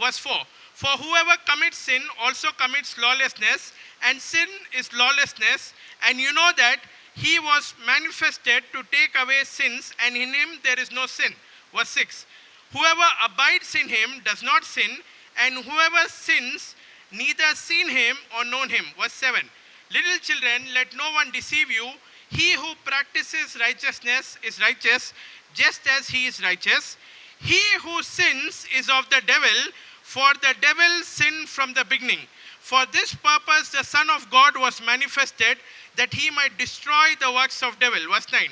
verse 4. For whoever commits sin also commits lawlessness, and sin is lawlessness, and you know that he was manifested to take away sins, and in him there is no sin. Verse 6. Whoever abides in him does not sin, and whoever sins neither seen him or known him. Verse 7. Little children, let no one deceive you. He who practices righteousness is righteous, just as he is righteous. He who sins is of the devil, for the devil sinned from the beginning. For this purpose the Son of God was manifested, that he might destroy the works of devil. Verse 9.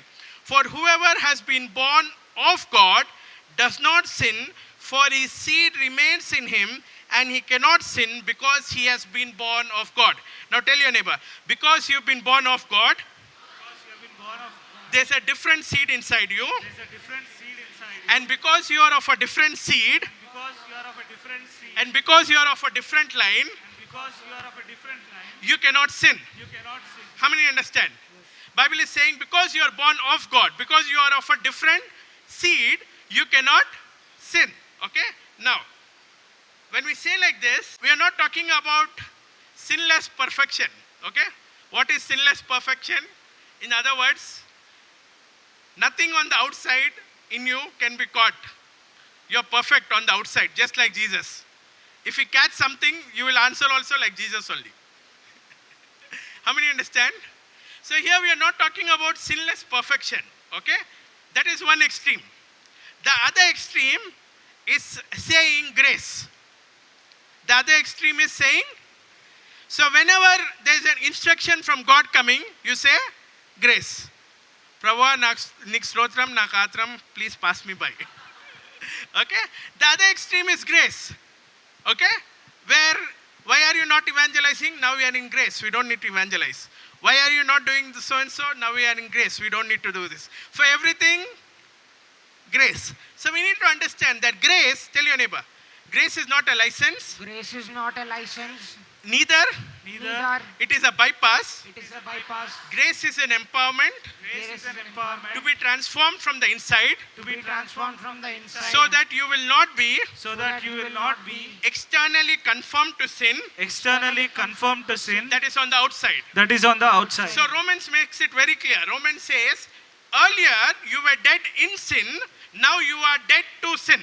For whoever has been born of God does not sin, for his seed remains in him, and he cannot sin because he has been born of God. Now tell your neighbor, because you've been born of God, there's a different seed inside you. And because you are of a different seed, and because you are of a different line, you cannot sin. How many understand? Bible is saying because you are born of God, because you are of a different seed, you cannot sin. Okay? Now, when we say like this, we are not talking about sinless perfection. Okay? What is sinless perfection? In other words, nothing on the outside in you can be caught. You are perfect on the outside, just like Jesus. If you catch something, you will answer also like Jesus only. How many understand? So here we are not talking about sinless perfection. Okay? That is one extreme. The other extreme is saying grace. The other extreme is saying, so whenever there is an instruction from God coming, you say grace. Prabhu, nik srotram, nak atram, please pass me by. Okay? The other extreme is grace. Okay? Why are you not evangelizing? Now we are in grace. We don't need to evangelize. Why are you not doing so and so? Now we are in grace. We don't need to do this. For everything, grace. So we need to understand that grace, tell your neighbor, grace is not a license. Grace is not a license. Neither. It is a bypass. It is a bypass. Grace is an empowerment. Grace is an empowerment. To be transformed from the inside. To be transformed from the inside. So that you will not be. Externally conformed to sin. That is on the outside. So Romans makes it very clear. Romans says, earlier you were dead in sin. Now you are dead to sin.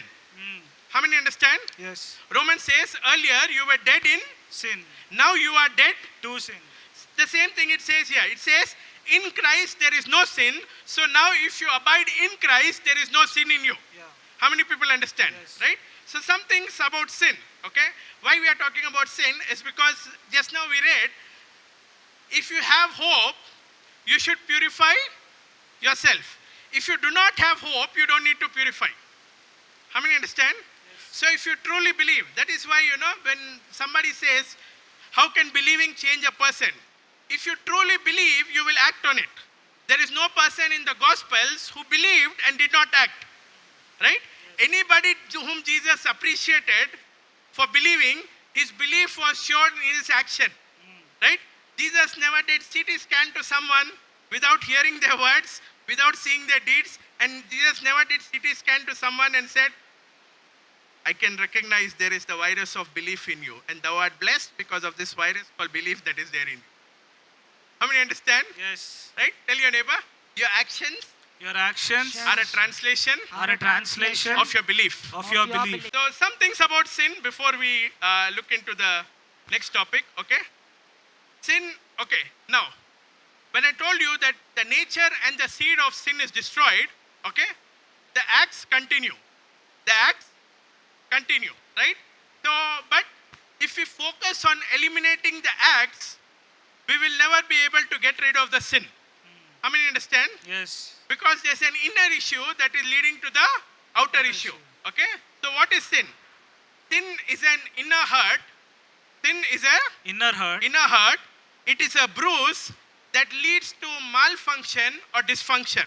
How many understand? Yes. Romans says, earlier you were dead in Sin. Now you are dead To sin. The same thing it says here. It says, in Christ there is no sin. So now if you abide in Christ, there is no sin in you. Yeah. How many people understand? Yes. Right? So some things about sin. Okay? Why we are talking about sin is because just now we read, if you have hope, you should purify yourself. If you do not have hope, you don't need to purify. How many understand? So if you truly believe, that is why, when somebody says, how can believing change a person? If you truly believe, you will act on it. There is no person in the Gospels who believed and did not act. Right? Anybody to whom Jesus appreciated for believing, his belief was shown in his action. Right? Jesus never did CT scan to someone without hearing their words, without seeing their deeds. And Jesus never did CT scan to someone and said, I can recognize there is the virus of belief in you, and thou art blessed because of this virus called belief that is there in you. How many understand? Yes. Right? Tell your neighbor, your actions Your actions are a translation are a translation of your belief. of your belief. So some things about sin before we look into the next topic, okay? Sin, okay, now, when I told you that the nature and the seed of sin is destroyed, okay, the acts continue. The acts continue, right? So, but if we focus on eliminating the acts, we will never be able to get rid of the sin. How many understand? Yes. Because there's an inner issue that is leading to the outer issue. Okay? So what is sin? Sin is an inner hurt. Sin is a Inner hurt. It is a bruise that leads to malfunction or dysfunction.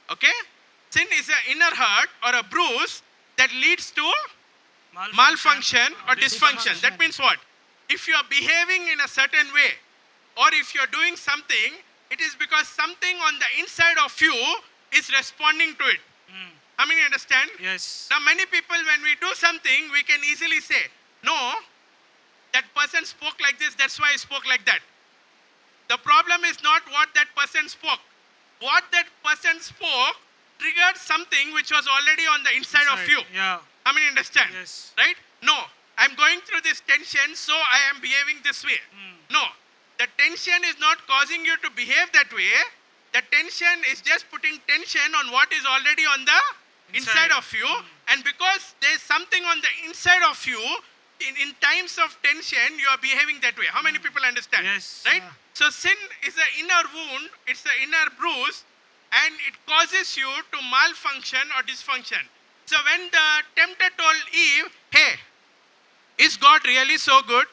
Okay? Sin is an inner hurt or a bruise that leads to malfunction or dysfunction. That means what? If you are behaving in a certain way, or if you are doing something, it is because something on the inside of you is responding to it. How many understand? Yes. Now, many people, when we do something, we can easily say, no, that person spoke like this, that's why he spoke like that. The problem is not what that person spoke. What that person spoke triggered something which was already on the inside of you. Yeah. How many understand? Yes. Right? No, I'm going through this tension, so I am behaving this way. No, the tension is not causing you to behave that way. The tension is just putting tension on what is already on the inside of you. And because there's something on the inside of you, in times of tension, you are behaving that way. How many people understand? Yes. Right? So sin is an inner wound, it's an inner bruise, and it causes you to malfunction or dysfunction. So when the tempter told Eve, hey, is God really so good?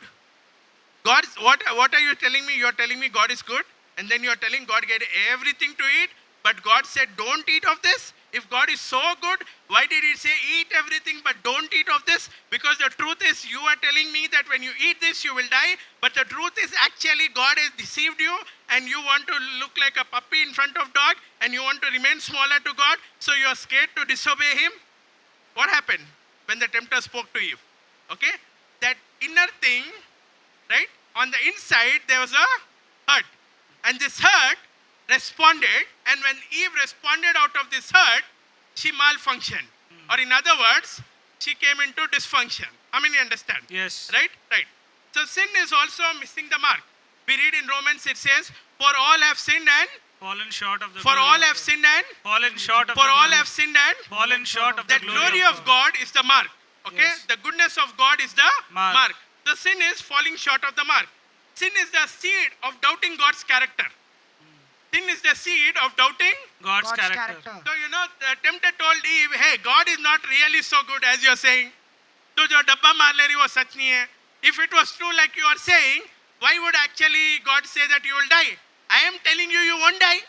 God, what are you telling me? You're telling me God is good, and then you're telling God get everything to eat, but God said don't eat of this. If God is so good, why did he say eat everything but don't eat of this? Because the truth is you are telling me that when you eat this you will die, but the truth is actually God has deceived you and you want to look like a puppy in front of dog and you want to remain smaller to God, so you are scared to disobey him. What happened when the tempter spoke to Eve? Okay? That inner thing, right? On the inside there was a hurt. And this hurt responded, and when Eve responded out of this hurt, she malfunctioned. Or in other words, she came into dysfunction. How many understand? Yes. Right? Right. So sin is also missing the mark. We read in Romans, it says, for all have sinned and Fallen short of the for glory all of have God. sinned and Fallen short of for the all glory. have sinned and Fallen short of that the glory of God is the mark. Okay? Yes. The goodness of God is the Mark. mark. The sin is falling short of the mark. Sin is the seed of doubting God's character. Sin is the seed of doubting. God's character. So, the tempter told Eve, hey, God is not really so good as you're saying. तो जो डब्बा मार ले रही वो सच नहीं है. If it was true like you are saying, why would actually God say that you will die? I am telling you, you won't die.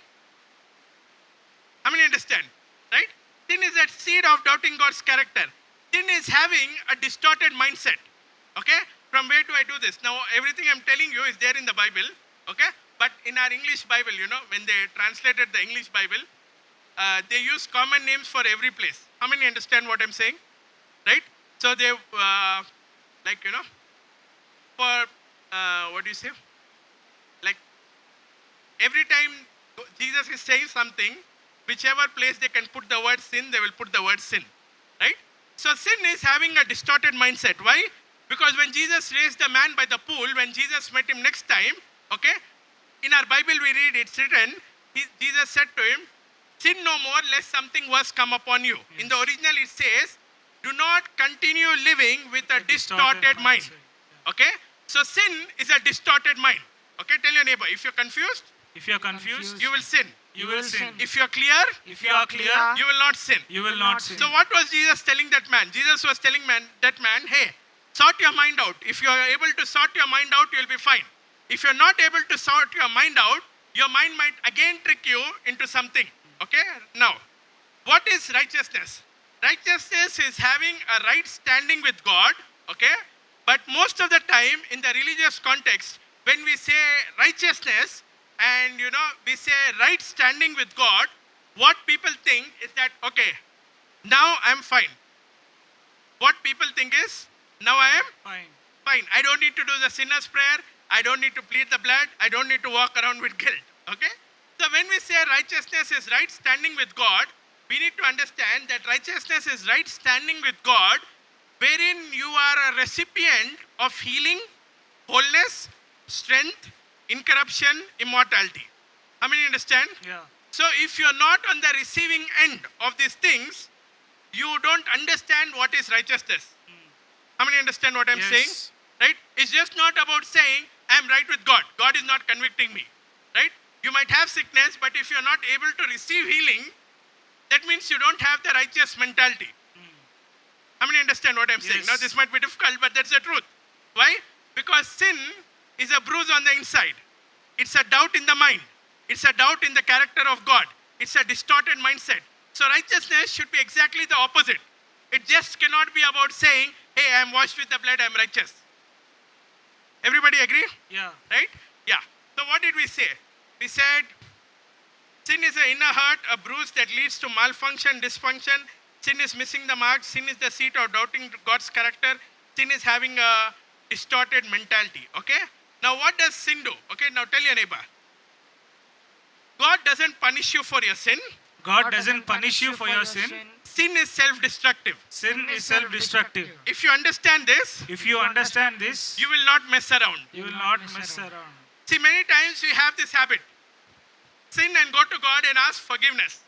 How many understand? Right? Sin is that seed of doubting God's character. Sin is having a distorted mindset. Okay? From where do I do this? Now, everything I'm telling you is there in the Bible. Okay? But in our English Bible, when they translated the English Bible, they use common names for every place. How many understand what I'm saying? Right? So they, for, what do you say? Like, every time Jesus is saying something, whichever place they can put the word sin, they will put the word sin. Right? So sin is having a distorted mindset. Why? Because when Jesus raised the man by the pool, when Jesus met him next time, okay, in our Bible we read, it's written, Jesus said to him, sin no more lest something worse come upon you. In the original it says, do not continue living with a distorted mind. Okay? So sin is a distorted mind. Okay, tell your neighbor, if you're confused, If you are confused, you will sin. you will sin. If you're clear, If you are clear, you will not sin. you will not sin. So what was Jesus telling that man? Jesus was telling that man, hey, sort your mind out. If you are able to sort your mind out, you'll be fine. If you're not able to sort your mind out, your mind might again trick you into something. Okay? Now, what is righteousness? Righteousness is having a right standing with God. Okay? But most of the time, in the religious context, when we say righteousness and we say right standing with God, what people think is that, okay, now I'm fine. What people think is, now I am Fine. fine. I don't need to do the sinner's prayer. I don't need to plead the blood. I don't need to walk around with guilt. Okay? So when we say righteousness is right standing with God, we need to understand that righteousness is right standing with God, wherein you are a recipient of healing, wholeness, strength, incorruption, immortality. How many understand? Yeah. So if you're not on the receiving end of these things, you don't understand what is righteousness. How many understand what I'm Yes. saying? Right? It's just not about saying, I'm right with God. God is not convicting me. Right? You might have sickness, but if you're not able to receive healing, that means you don't have the righteous mentality. How many understand what I'm saying? Yes. Now this might be difficult, but that's the truth. Why? Because sin is a bruise on the inside. It's a doubt in the mind. It's a doubt in the character of God. It's a distorted mindset. So righteousness should be exactly the opposite. It just cannot be about saying, hey, I'm washed with the blood, I'm righteous. Everybody agree? Yeah. Right? Yeah. So what did we say? We said sin is an inner hurt, a bruise that leads to malfunction, dysfunction, Sin is missing the mark. Sin is the seat of doubting God's character. Sin is having a distorted mentality. Okay? Now, what does sin do? Okay, now tell your neighbor. God doesn't punish you for your sin. God doesn't punish you for your sin. Sin is self-destructive. Sin is self-destructive. If you understand this, If you understand this, you will not mess around. you will not mess around. See, many times we have this habit. Sin and go to God and ask forgiveness.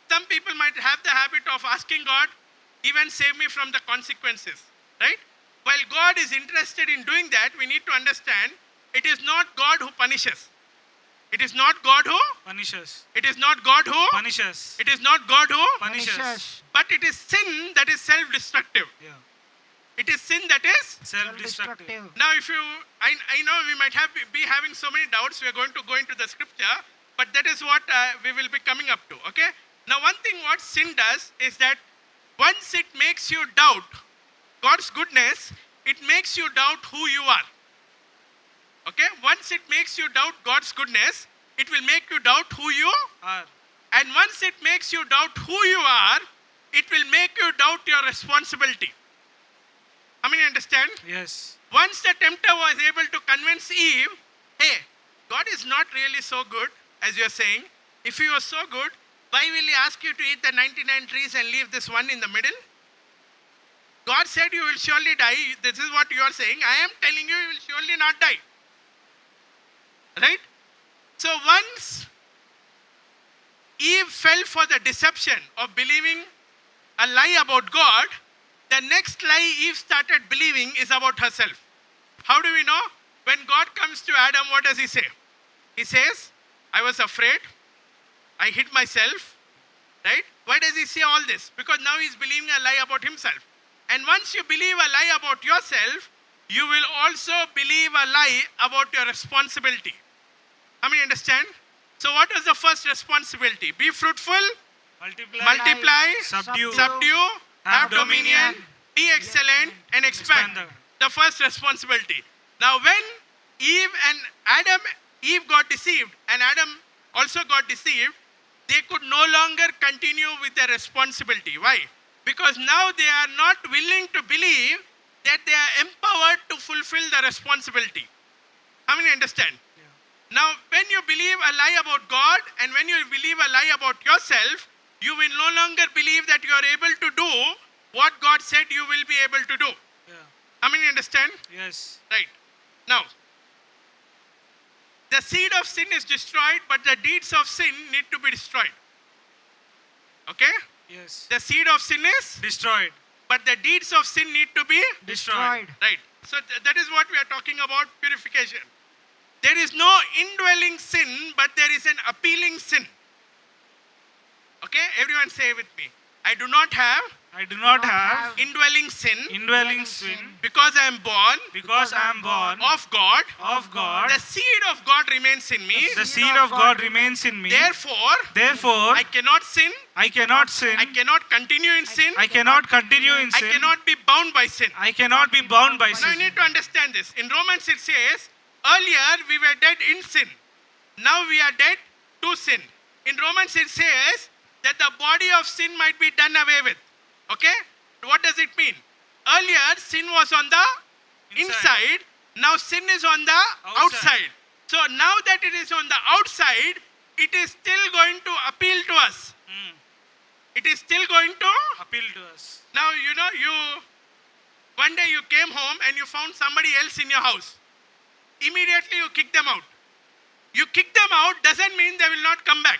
Some people might have the habit of asking God, even save me from the consequences. Right? While God is interested in doing that, we need to understand it is not God who punishes. It is not God who. Punish us. It is not God who. Punish us. It is not God who. Punish us. But it is sin that is self-destructive. Yeah. It is sin that is. Self-destructive. Now, if you, I know we might be having so many doubts. We are going to go into the scripture, but that is what we will be coming up to. Okay. Now, one thing what sin does is that once it makes you doubt God's goodness, it makes you doubt who you are. Okay. Once it makes you doubt God's goodness, it will make you doubt who you. Are. And once it makes you doubt who you are, it will make you doubt your responsibility. How many understand? Yes. Once the tempter was able to convince Eve, hey, God is not really so good, as you are saying. If he was so good, why will he ask you to eat the 99 trees and leave this one in the middle? God said you will surely die. This is what you are saying. I am telling you, you will surely not die. Right? So once Eve fell for the deception of believing a lie about God, the next lie Eve started believing is about herself. How do we know? When God comes to Adam, what does he say? He says, I was afraid. I hid myself. Right? Why does he say all this? Because now he's believing a lie about himself. And once you believe a lie about yourself, you will also believe a lie about your responsibility. How many understand? So what is the first responsibility? Be fruitful, multiply, Subdue. have dominion, be excellent, and expand. Expand The first responsibility. Now when Eve got deceived, and Adam also got deceived, they could no longer continue with their responsibility. Why? Because now they are not willing to believe that they are empowered to fulfill the responsibility. How many understand? Now, when you believe a lie about God and when you believe a lie about yourself, you will no longer believe that you are able to do what God said you will be able to do. Yeah. How many understand? Yes. Right. Now, the seed of sin is destroyed, but the deeds of sin need to be destroyed. Okay? Yes. The seed of sin is, Destroyed. but the deeds of sin need to be Destroyed. right. So that is what we are talking about, purification. There is no indwelling sin, but there is an appealing sin. Okay? Everyone say with me. I do not have I do not have indwelling sin indwelling sin because I am born because I am born of God. of God. The seed of God remains in me. The seed of God remains in me. Therefore, Therefore, I cannot sin. I cannot sin. I cannot continue in sin. I cannot continue in I sin. cannot be bound by sin. I cannot be bound by Now you sin. need to understand this. In Romans it says, earlier we were dead in sin. Now we are dead to sin. In Romans it says that the body of sin might be done away with. Okay? What does it mean? Earlier sin was on the inside. Now sin is on the outside. So now that it is on the outside, it is still going to appeal to us. It is still going to. Appeal to us. Now, one day you came home and you found somebody else in your house. Immediately you kick them out. You kick them out doesn't mean they will not come back.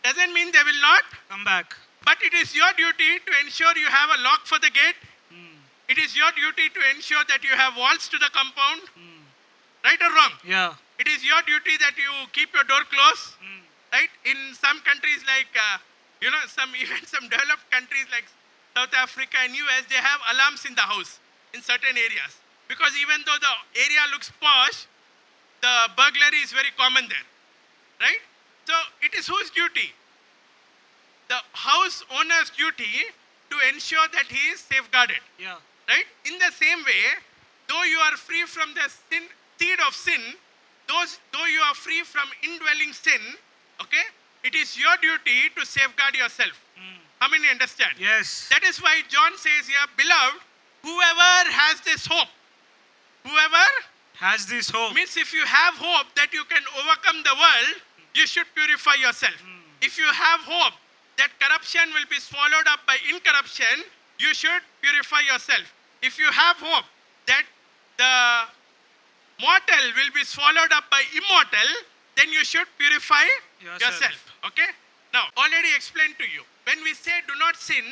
Doesn't mean they will not. Come back. But it is your duty to ensure you have a lock for the gate. It is your duty to ensure that you have walls to the compound. Right or wrong? Yeah. It is your duty that you keep your door closed. Right? In some countries like, some developed countries like South Africa and US, they have alarms in the house in certain areas. Because even though the area looks posh, the burglary is very common there. Right? So it is whose duty? The house owner's duty to ensure that he is safeguarded. Yeah. Right? In the same way, though you are free from the seed of sin, though you are free from indwelling sin, okay, it is your duty to safeguard yourself. How many understand? Yes. That is why John says here, beloved, whoever has this hope, whoever Has this hope. means if you have hope that you can overcome the world, you should purify yourself. If you have hope that corruption will be swallowed up by incorruption, you should purify yourself. If you have hope that the mortal will be swallowed up by immortal, then you should purify Yourself. yourself. Okay? Now, already explained to you. When we say do not sin,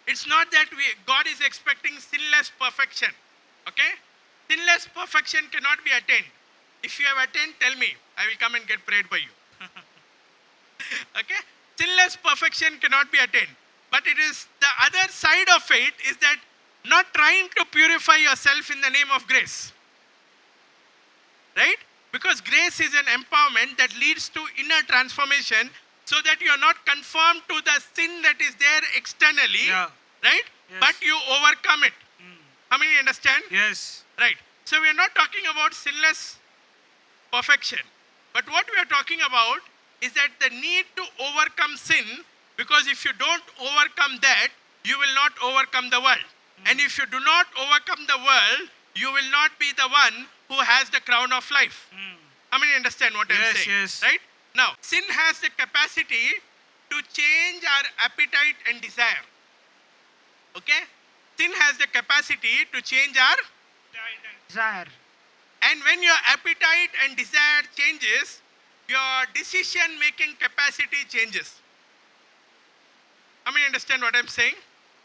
it's not that God is expecting sinless perfection. Okay? Sinless perfection cannot be attained. If you have attained, tell me. I will come and get prayed by you. Okay? Sinless perfection cannot be attained. But it is the other side of it is that not trying to purify yourself in the name of grace. Right? Because grace is an empowerment that leads to inner transformation so that you are not conformed to the sin that is there externally. Yeah. Right? Yes. But you overcome it. How many understand? Yes. Right. So we are not talking about sinless perfection. But what we are talking about is that the need to overcome sin, because if you don't overcome that, you will not overcome the world. And if you do not overcome the world, you will not be the one who has the crown of life. How many understand what I'm Yes, saying? yes. Right? Now, sin has the capacity to change our appetite and desire. Okay? Sin has the capacity to change our, Desire. and when your appetite and desire changes, your decision making capacity changes. How many understand what I'm saying?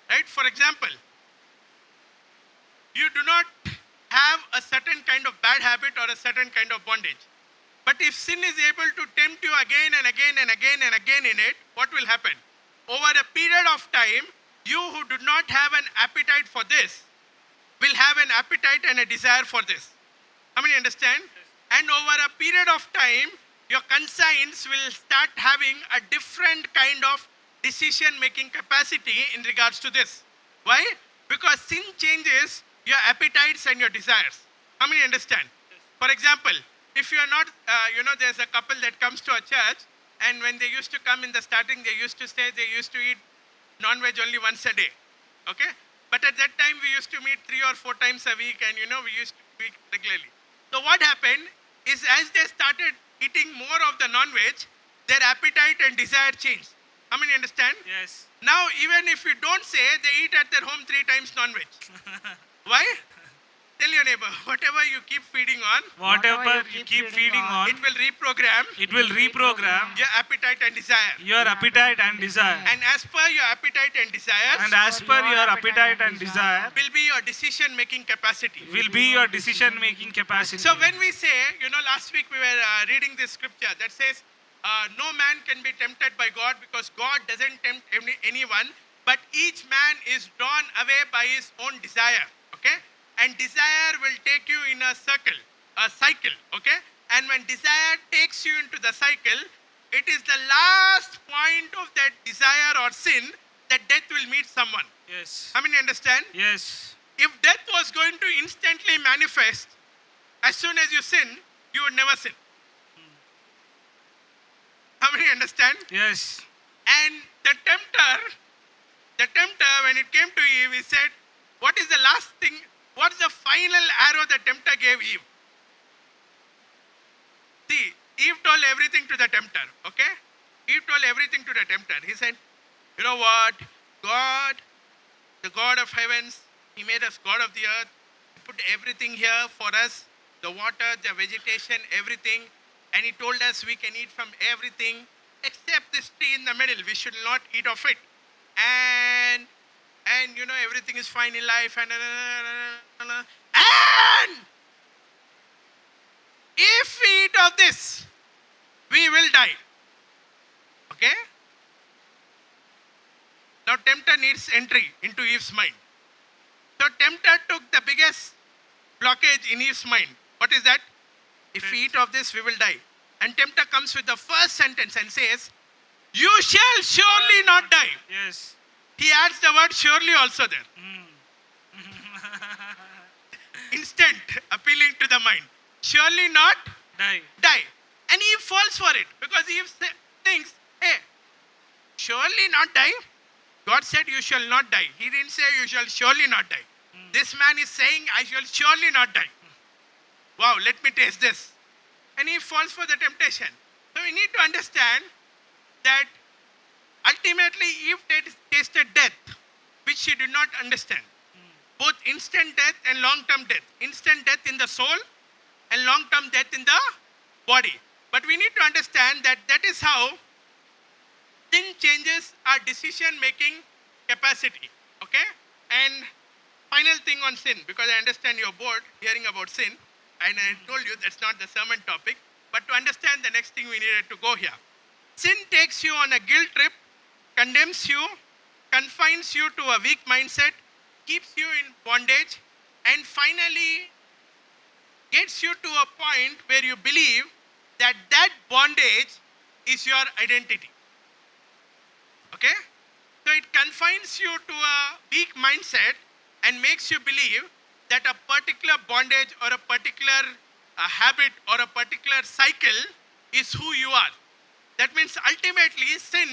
Right? For example, you do not have a certain kind of bad habit or a certain kind of bondage. But if sin is able to tempt you again and again and again and again in it, what will happen? Over a period of time, you who do not have an appetite for this will have an appetite and a desire for this. How many understand? And over a period of time, your conscience will start having a different kind of decision-making capacity in regards to this. Why? Because sin changes your appetites and your desires. How many understand? For example, if you are not, there's a couple that comes to a church, and when they used to come in the starting, they used to say they used to eat non-veg only once a day. Okay? But at that time, we used to meet 3 or 4 times a week, and we used to eat regularly. So what happened is as they started eating more of the non-veg, their appetite and desire changed. How many understand? Yes. Now, even if you don't say, they eat at their home 3 times non-veg. Why? Tell your neighbor, whatever you keep feeding on, Whatever you keep feeding on, it will reprogram it will reprogram your appetite and desire. your appetite and desire. And as per your appetite and desires, And as per your appetite and desire, will be your decision-making capacity. will be your decision-making capacity. So when we say, last week we were reading this scripture that says, no man can be tempted by God because God doesn't tempt anyone, but each man is drawn away by his own desire. Okay? And desire will take you in a cycle. Okay? And when desire takes you into the cycle, it is the last point of that desire or sin that death will meet someone. Yes. How many understand? Yes. If death was going to instantly manifest, as soon as you sin, you would never sin. How many understand? Yes. And the tempter, when it came to Eve, he said, what is the last thing, what's the final arrow the tempter gave Eve? See, Eve told everything to the tempter, okay? Eve told everything to the tempter. He said, you know what? God, the God of heavens, He made us God of the earth. He put everything here for us, the water, the vegetation, everything. And He told us we can eat from everything except this tree in the middle. We should not eat of it. And everything is fine in life. And if we eat of this, we will die. Okay? Now tempter needs entry into Eve's mind. So tempter took the biggest blockage in Eve's mind. What is that? If we eat of this, we will die. And tempter comes with the first sentence and says, you shall surely not die. Yes. He adds the word surely also there. Instant appealing to the mind. Surely not Die. die. And Eve falls for it because Eve thinks, hey, surely not die. God said you shall not die. He didn't say you shall surely not die. This man is saying I shall surely not die. Wow, let me taste this. And he falls for the temptation. So we need to understand that ultimately Eve tasted death, which she did not understand. Both instant death and long-term death. Instant death in the soul and long-term death in the body. But we need to understand that that is how sin changes our decision-making capacity. Okay? And final thing on sin, because I understand you're bored hearing about sin, and I told you that's not the sermon topic, but to understand the next thing we needed to go here. Sin takes you on a guilt trip, condemns you, confines you to a weak mindset, keeps you in bondage, and finally gets you to a point where you believe that that bondage is your identity. Okay? So it confines you to a weak mindset and makes you believe that a particular bondage or a particular habit or a particular cycle is who you are. That means ultimately sin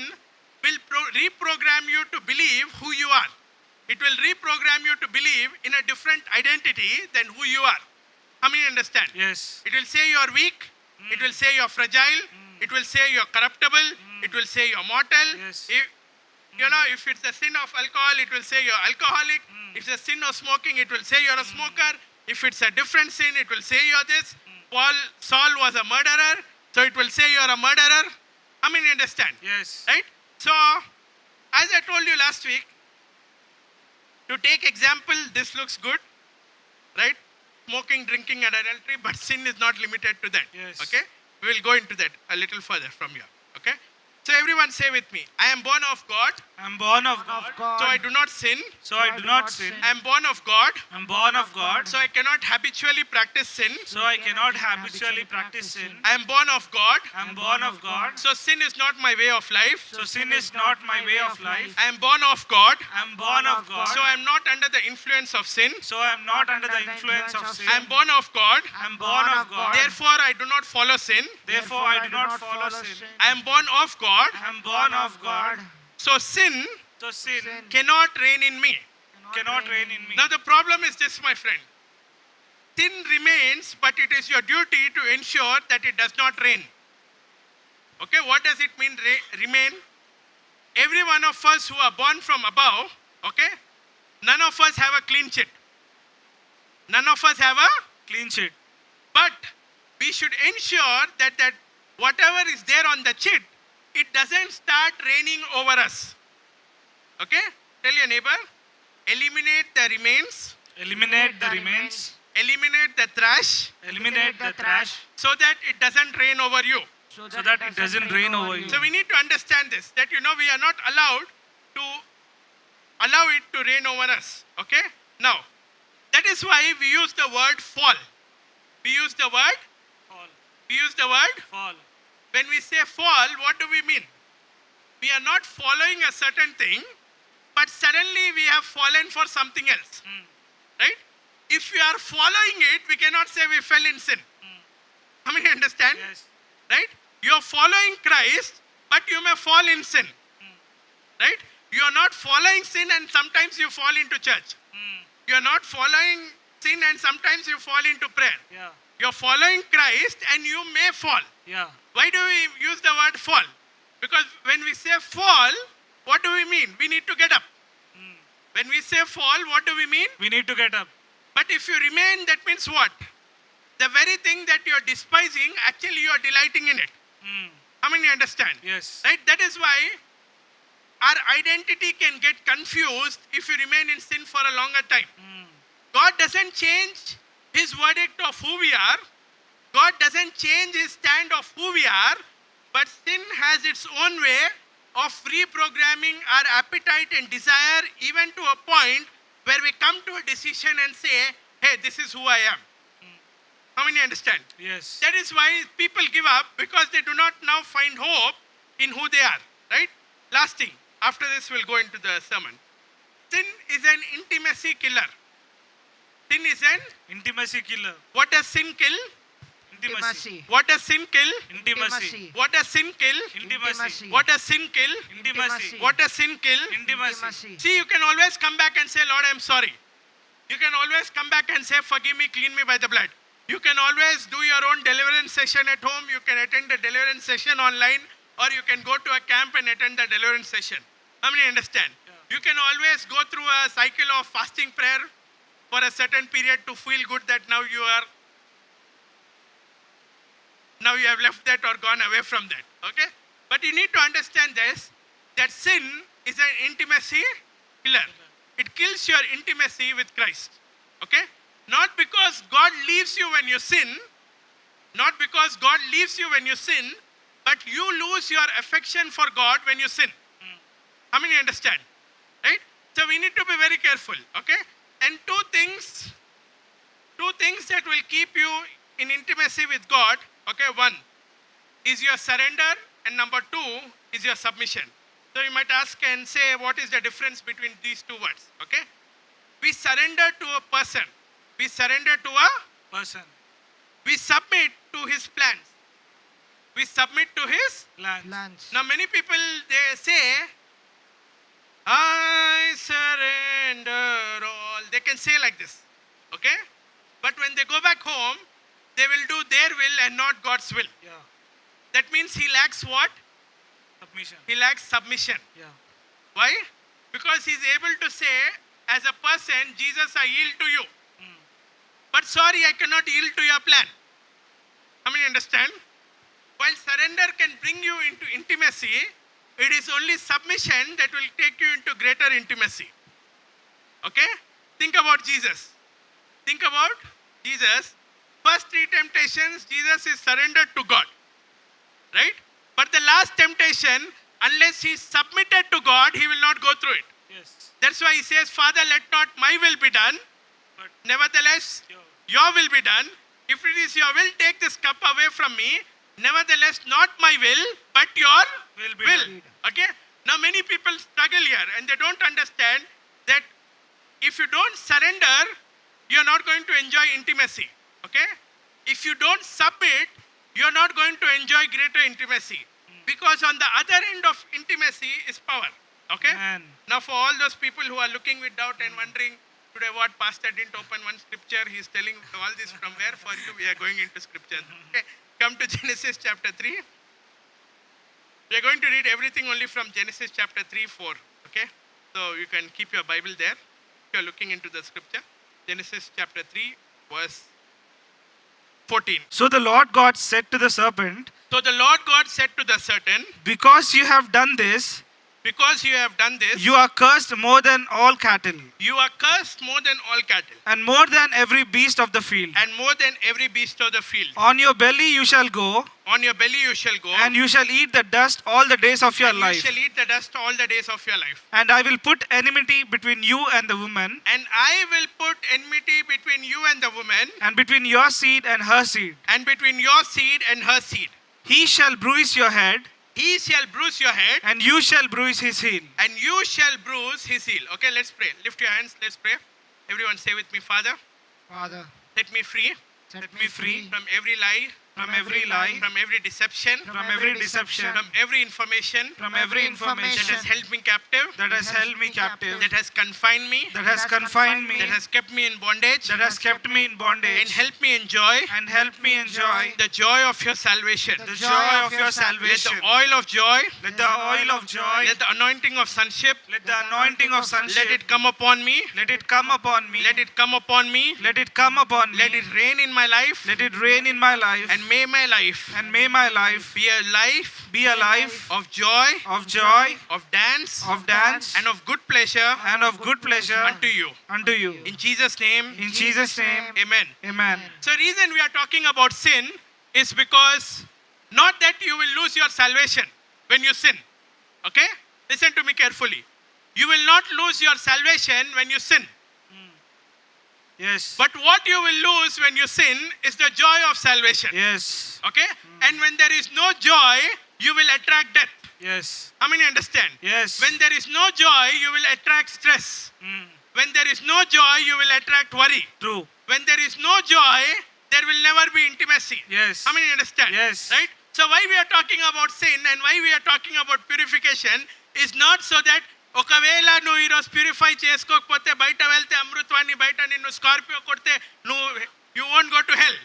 will reprogram you to believe who you are. It will reprogram you to believe in a different identity than who you are. How many understand? Yes. It will say you are weak. It will say you are fragile. It will say you are corruptible. It will say you are mortal. Yes. If it's a sin of alcohol, it will say you're alcoholic. If it's a sin of smoking, it will say you're a smoker. If it's a different sin, it will say you're this. Saul was a murderer, so it will say you're a murderer. How many understand? Yes. Right? So, as I told you last week, to take example, this looks good, right? Smoking, drinking, and adultery, but sin is not limited to that. Yes. Okay? We will go into that a little further from here. Okay? So everyone say with me, I am born of God, I'm born of Of God, God. so I do not sin. so I do not sin. I am born of God, I'm born of God, so I cannot habitually practice sin. so I cannot habitually practice sin. I am born of God, I'm born of God, so sin is not my way of life. so sin is not my way of life. I am born of God, I'm born of God, so I am not under the influence of sin. so I'm not under the influence of sin. I am born of God, I'm born of God, therefore I do not follow sin. therefore I do not follow sin. I am born of God, I'm born of God, so sin so sin cannot reign in me. cannot reign in me. Now the problem is this, my friend. Sin remains, but it is your duty to ensure that it does not reign. Okay, what does it mean, remain? Every one of us who are born from above, okay, none of us have a clean sheet. None of us have a, Clean sheet. but we should ensure that whatever is there on the sheet, it doesn't start reigning over us. Okay? Tell your neighbor, eliminate the remains, Eliminate the remains, eliminate the trash, eliminate the trash, so that it doesn't reign over you. so that it doesn't rain over you. So we need to understand this, that we are not allowed to allow it to reign over us. Okay? Now, that is why we use the word fall. We use the word, Fall. we use the word, Fall. when we say fall, what do we mean? We are not following a certain thing, but suddenly we have fallen for something else. Right? If we are following it, we cannot say we fell in sin. How many understand? Yes. Right? You are following Christ, but you may fall in sin. Right? You are not following sin and sometimes you fall into church. You are not following sin and sometimes you fall into prayer. Yeah. You are following Christ and you may fall. Yeah. Why do we use the word fall? Because when we say fall, what do we mean? We need to get up. When we say fall, what do we mean? We need to get up. But if you remain, that means what? The very thing that you are despising, actually you are delighting in it. How many understand? Yes. Right? That is why our identity can get confused if you remain in sin for a longer time. God doesn't change his verdict of who we are. God doesn't change his stand of who we are. But sin has its own way of reprogramming our appetite and desire, even to a point where we come to a decision and say, hey, this is who I am. How many understand? Yes. That is why people give up, because they do not now find hope in who they are. Right? Last thing. After this, we'll go into the sermon. Sin is an intimacy killer. Sin is an, Intimacy killer. what does sin kill? Intimacy. What does sin kill? Intimacy. What does sin kill? Intimacy. What does sin kill? Intimacy. What does sin kill? Intimacy. See, you can always come back and say, Lord, I'm sorry. You can always come back and say, forgive me, clean me by the blood. You can always do your own deliverance session at home. You can attend the deliverance session online, or you can go to a camp and attend the deliverance session. How many understand? You can always go through a cycle of fasting prayer for a certain period to feel good that now you have left that or gone away from that. Okay? But you need to understand this, that sin is an intimacy killer. It kills your intimacy with Christ. Okay? Not because God leaves you when you sin, not because God leaves you when you sin, but you lose your affection for God when you sin. How many understand? Right? So we need to be very careful. Okay? And two things that will keep you in intimacy with God. Okay, one is your surrender, and number two is your submission. So you might ask and say, what is the difference between these two words? Okay? We surrender to a person. We surrender to a Person. we submit to his plans. We submit to his. Plans. Now many people, they say, I surrender all. They can say like this. Okay? But when they go back home, they will do their will and not God's will. Yeah. That means he lacks what? Submission. He lacks submission. Yeah. Why? Because he's able to say, as a person, Jesus, I yield to you. But sorry, I cannot yield to your plan. How many understand? While surrender can bring you into intimacy, it is only submission that will take you into greater intimacy. Okay? Think about Jesus. Think about Jesus. First three temptations, Jesus is surrendered to God. Right? But the last temptation, unless he is submitted to God, he will not go through it. Yes. That's why he says, Father, let not my will be done. But Nevertheless, your your will be done. If it is your will, take this cup away from me. Nevertheless, not my will, but your will be will. done. Okay? Now, many people struggle here and they don't understand that if you don't surrender, you're not going to enjoy intimacy. Okay? If you don't submit, you're not going to enjoy greater intimacy. Because on the other end of intimacy is power. Okay? Man. Now, for all those people who are looking with doubt and wondering, today what pastor didn't open one scripture, he's telling all this from where for you, we are going into scripture. Okay? Come to Genesis chapter 3. We are going to read everything only from Genesis chapter 3, 4. Okay? So you can keep your Bible there if you are looking into the scripture. Genesis chapter 3, verse 14. So the Lord God said to the serpent, So the Lord God said to the serpent, because you have done this, because you have done this, you are cursed more than all cattle, you are cursed more than all cattle, and more than every beast of the field. and more than every beast of the field. On your belly you shall go, On your belly you shall go, and you shall eat the dust all the days of your and life. you shall eat the dust all the days of your life. And I will put enmity between you and the woman, And I will put enmity between you and the woman, and between your seed and her seed. and between your seed and her seed. He shall bruise your head, He shall bruise your head, and you shall bruise his heel. and you shall bruise his heel. Okay, let's pray. Lift your hands, let's pray. Everyone say with me, Father, Father, set me free set me free from every lie, from every lie, from every deception, from every deception, from every information from every that information has held me captive, that has held me captive, that has confined me, that has confined me, that has kept me in bondage, that has kept me in and bondage, help me enjoy and help me enjoy the joy of your salvation. the joy of your Let salvation. the oil of joy, Let the oil of joy, let the anointing of sonship, let the anointing of let sonship, it come upon me, let it come upon me, let it come upon me, let it come upon me, let it rain in my life, let it rain in my life, and may my life may my life be a life be a life of joy, of joy, of dance, of dance, and of good pleasure and of good pleasure unto you. unto you. In Jesus' name, In Jesus' name, amen. amen. So reason we are talking about sin is because not that you will lose your salvation when you sin. Okay? Listen to me carefully. You will not lose your salvation when you sin. Yes. But what you will lose when you sin is the joy of salvation. Yes. Okay? And when there is no joy, you will attract death. Yes. How many understand? Yes. When there is no joy, you will attract stress. Mm, When there is no joy, you will attract worry. true. When there is no joy, there will never be intimacy. Yes. How many understand? Yes. Right? So why we are talking about sin and why we are talking about purification is not so that ఒకవేళ నువ్వు ఈరోజు purify చేసుకోకపోతే బయట వెళ్తే అమృత్వాన్ని బయట నిన్ను Scorpio కొడితే నువ్వు you won't go to hell.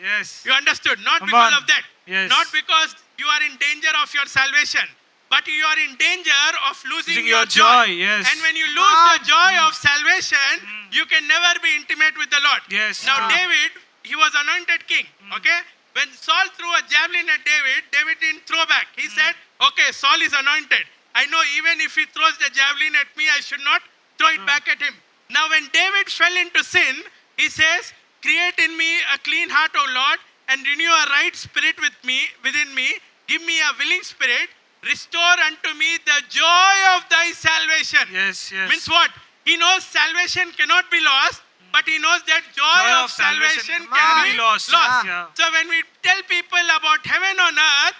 Yes. You understood? Not Come because on. of that. Yes. Not because you are in danger of your salvation, but you are in danger of losing Losing your your joy, yes. And when you lose the joy of salvation, you can never be intimate with the Lord. Yes, Now true. David, he was anointed king. Okay. When Saul threw a javelin at David, David didn't throw back. He said, "Okay, Saul is anointed. I know even if he throws the javelin at me, I should not throw it back at him." Now when David fell into sin, he says, "Create in me a clean heart, O Lord, and renew a right spirit within me. Give me a willing spirit. Restore unto me the joy of thy salvation." Yes. Yes. Means what? He knows salvation cannot be lost, but he knows that joy of salvation can be lost. Yeah. So when we tell people about heaven on earth,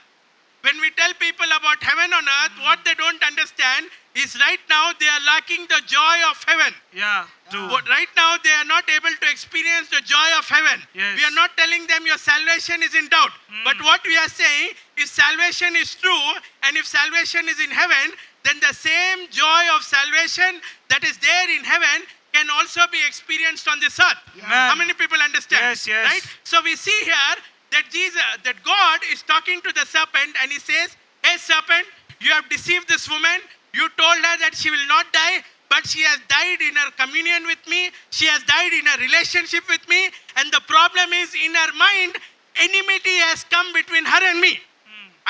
what they don't understand is right now they are lacking the joy of heaven. Yeah. True. But right now they are not able to experience the joy of heaven. Yes. We are not telling them your salvation is in doubt. But what we are saying is salvation is true, and if salvation is in heaven, then the same joy of salvation that is there in heaven can also be experienced on this earth. Amen. How many people understand? Yes, yes. Right? So we see here that God is talking to the serpent and he says, "Hey serpent, you have deceived this woman. You told her that she will not die, but she has died in her communion with me. She has died in her relationship with me. And the problem is in her mind, enmity has come between her and me.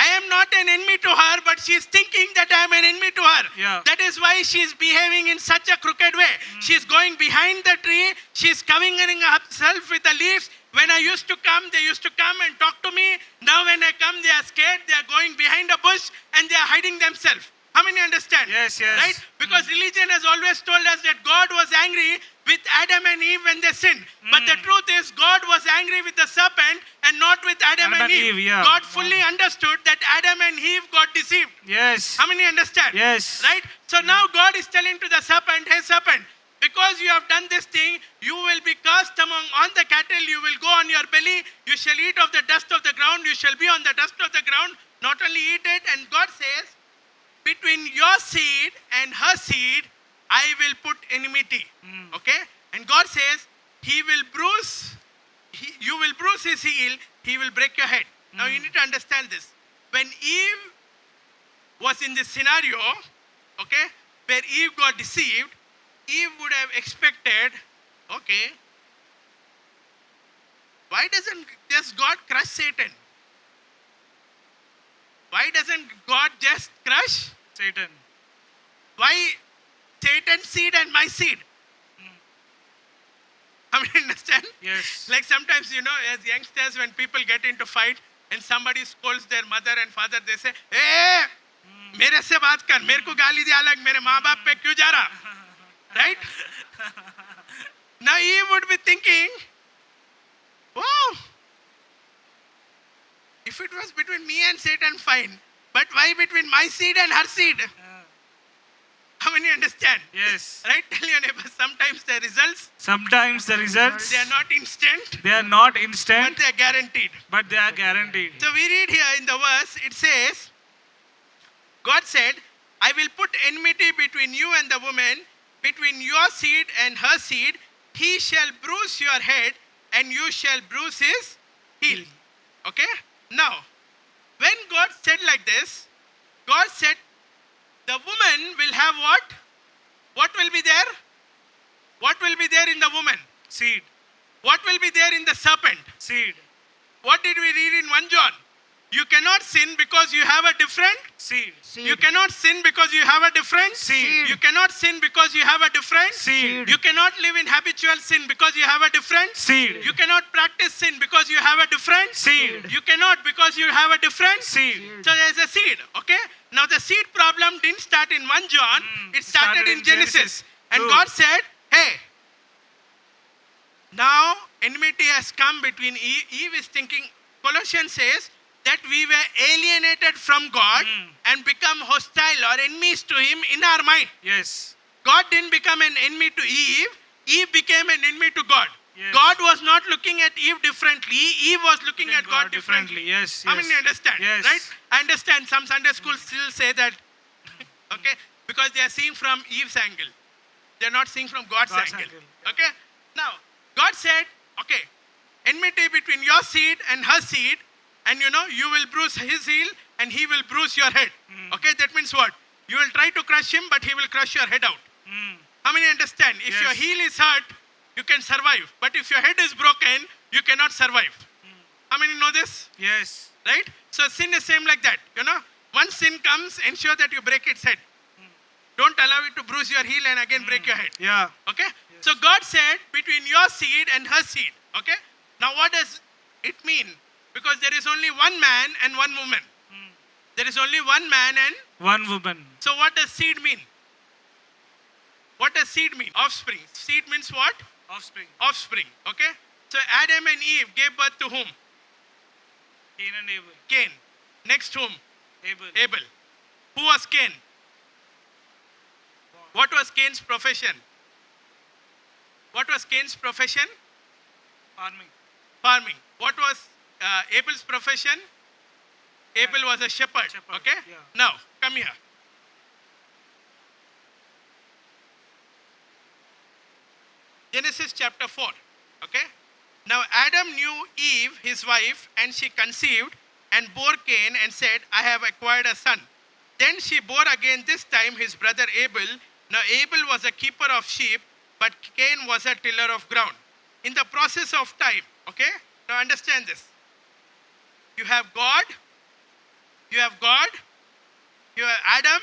I am not an enemy to her, but she is thinking that I am an enemy to her. Yeah. That is why she is behaving in such a crooked way. She is going behind the tree. She is covering herself with the leaves. When I used to come, they used to come and talk to me. Now when I come, they are scared. They are going behind a bush and they are hiding themselves." How many understand? Yes, yes. Right? Because religion has always told us that God was angry with Adam and Eve when they sinned. But the truth is, God was angry with the serpent and not with Adam and Eve. yeah. God fully understood that Adam and Eve got deceived. Yes. How many understand? Yes. Right? So now God is telling to the serpent, "Hey serpent, because you have done this thing, you will be cast on the cattle, you will go on your belly, you shall eat of the dust of the ground, you shall be on the dust of the ground, not only eat it," and God says, "Between your seed and her seed, I will put enmity." Okay? And God says, you will bruise his heel, he will break your head. Now you need to understand this. When Eve was in this scenario, okay, where Eve got deceived, Eve would have expected, okay, why doesn't just God crush Satan? Why doesn't God just crush? Satan. Why Satan's seed and my seed? I mean, understand? Yes. Like sometimes, as youngsters, when people get into fight and somebody scolds their mother and father, they say, "Hey, मेरे से बात कर, मेरे को गाली दिया अलग, मेरे माँ बाप पे क्यों जा रहा?" Right? Now Eve would be thinking, "Oh, if it was between me and Satan, fine. But why between my seed and her seed?" How many understand? Yes. Right? Tell your neighbor, sometimes the results, Sometimes the results, they are not instant, they are not but instant, they are guaranteed. but they are guaranteed. So we read here in the verse, it says, God said, "I will put enmity between you and the woman, between your seed and her seed. He shall bruise your head, and you shall bruise his heel." Okay? Now, when God said like this, God said, the woman will have what? What will be there? What will be there in the woman? Seed. What will be there in the serpent? Seed. What did we read in 1 John? You cannot sin because you have a different. Seed. You cannot sin because you have a different. Seed. You cannot sin because you have a different. Seed. You cannot live in habitual sin because you have a different. Seed. You cannot practice sin because you have a different. Seed. You cannot because you have a different. Seed. So there is a seed, okay? Now the seed problem didn't start in 1 John, it started in Genesis. And True. God said, "Hey, now enmity has come between Eve." Eve is thinking, Colossians says that we were alienated from God and become hostile or enemies to him in our mind. Yes. God didn't become an enemy to Eve, Eve became an enemy to God. Yes. God was not looking at Eve differently. Eve was looking at God differently. Yes. How many understand? Yes. Right? I understand some Sunday schools still say that, okay, because they are seeing from Eve's angle. They are not seeing from God's God's angle. angle. Okay? Now, God said, okay, enmity between your seed and her seed, and you will bruise his heel and he will bruise your head. Okay, that means what? You will try to crush him, but he will crush your head out. Mm. How many understand? If Yes. your heel is hurt, you can survive. But if your head is broken, you cannot survive. How many know this? Yes. Right? So sin is same like that. Once sin comes, ensure that you break its head. Don't allow it to bruise your heel and again break your head. Yeah. Okay? So God said between your seed and her seed. Okay? Now what does it mean? Because there is only one man and one woman. There is only one man and One woman. so what does seed mean? What does seed mean? Offspring. Seed means what? Offspring. Offspring. Okay? So Adam and Eve gave birth to whom? Cain and Abel. Cain. Next whom? Abel. Abel. Who was Cain? What was Cain's profession? What was Cain's profession? Farming. Farming. What was Abel's profession? Abel was a shepherd. Shepherd, Okay? yeah. Now, come here. Genesis chapter 4. Okay? Now, Adam knew Eve, his wife, and she conceived and bore Cain and said, I have acquired a son. Then she bore again this time his brother Abel. Now, Abel was a keeper of sheep, but Cain was a tiller of ground. In the process of time, okay? Now, understand this. You have God, you have Adam,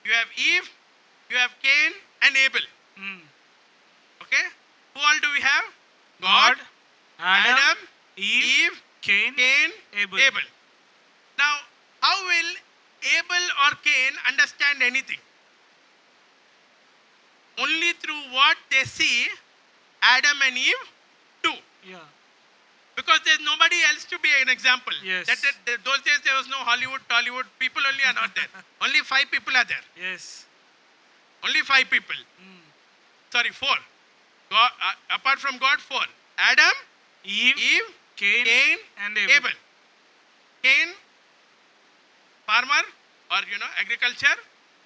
you have Eve, you have Cain and Abel. Mm. Okay? Who all do we have? God, Adam, Adam, Eve, Cain, Cain, Abel. Now, how will Abel or Cain understand anything? Only through what they see Adam and Eve do. Yeah. Because there's nobody else to be an example. Yes. Those days there was no Hollywood, Tollywood. People only are not there. Only 5 people are there. Yes. Only 5 people. Sorry, 4. God, apart from God, 4. Adam, Eve, Eve, Cain, Cain, and Abel. Cain, farmer or agriculture.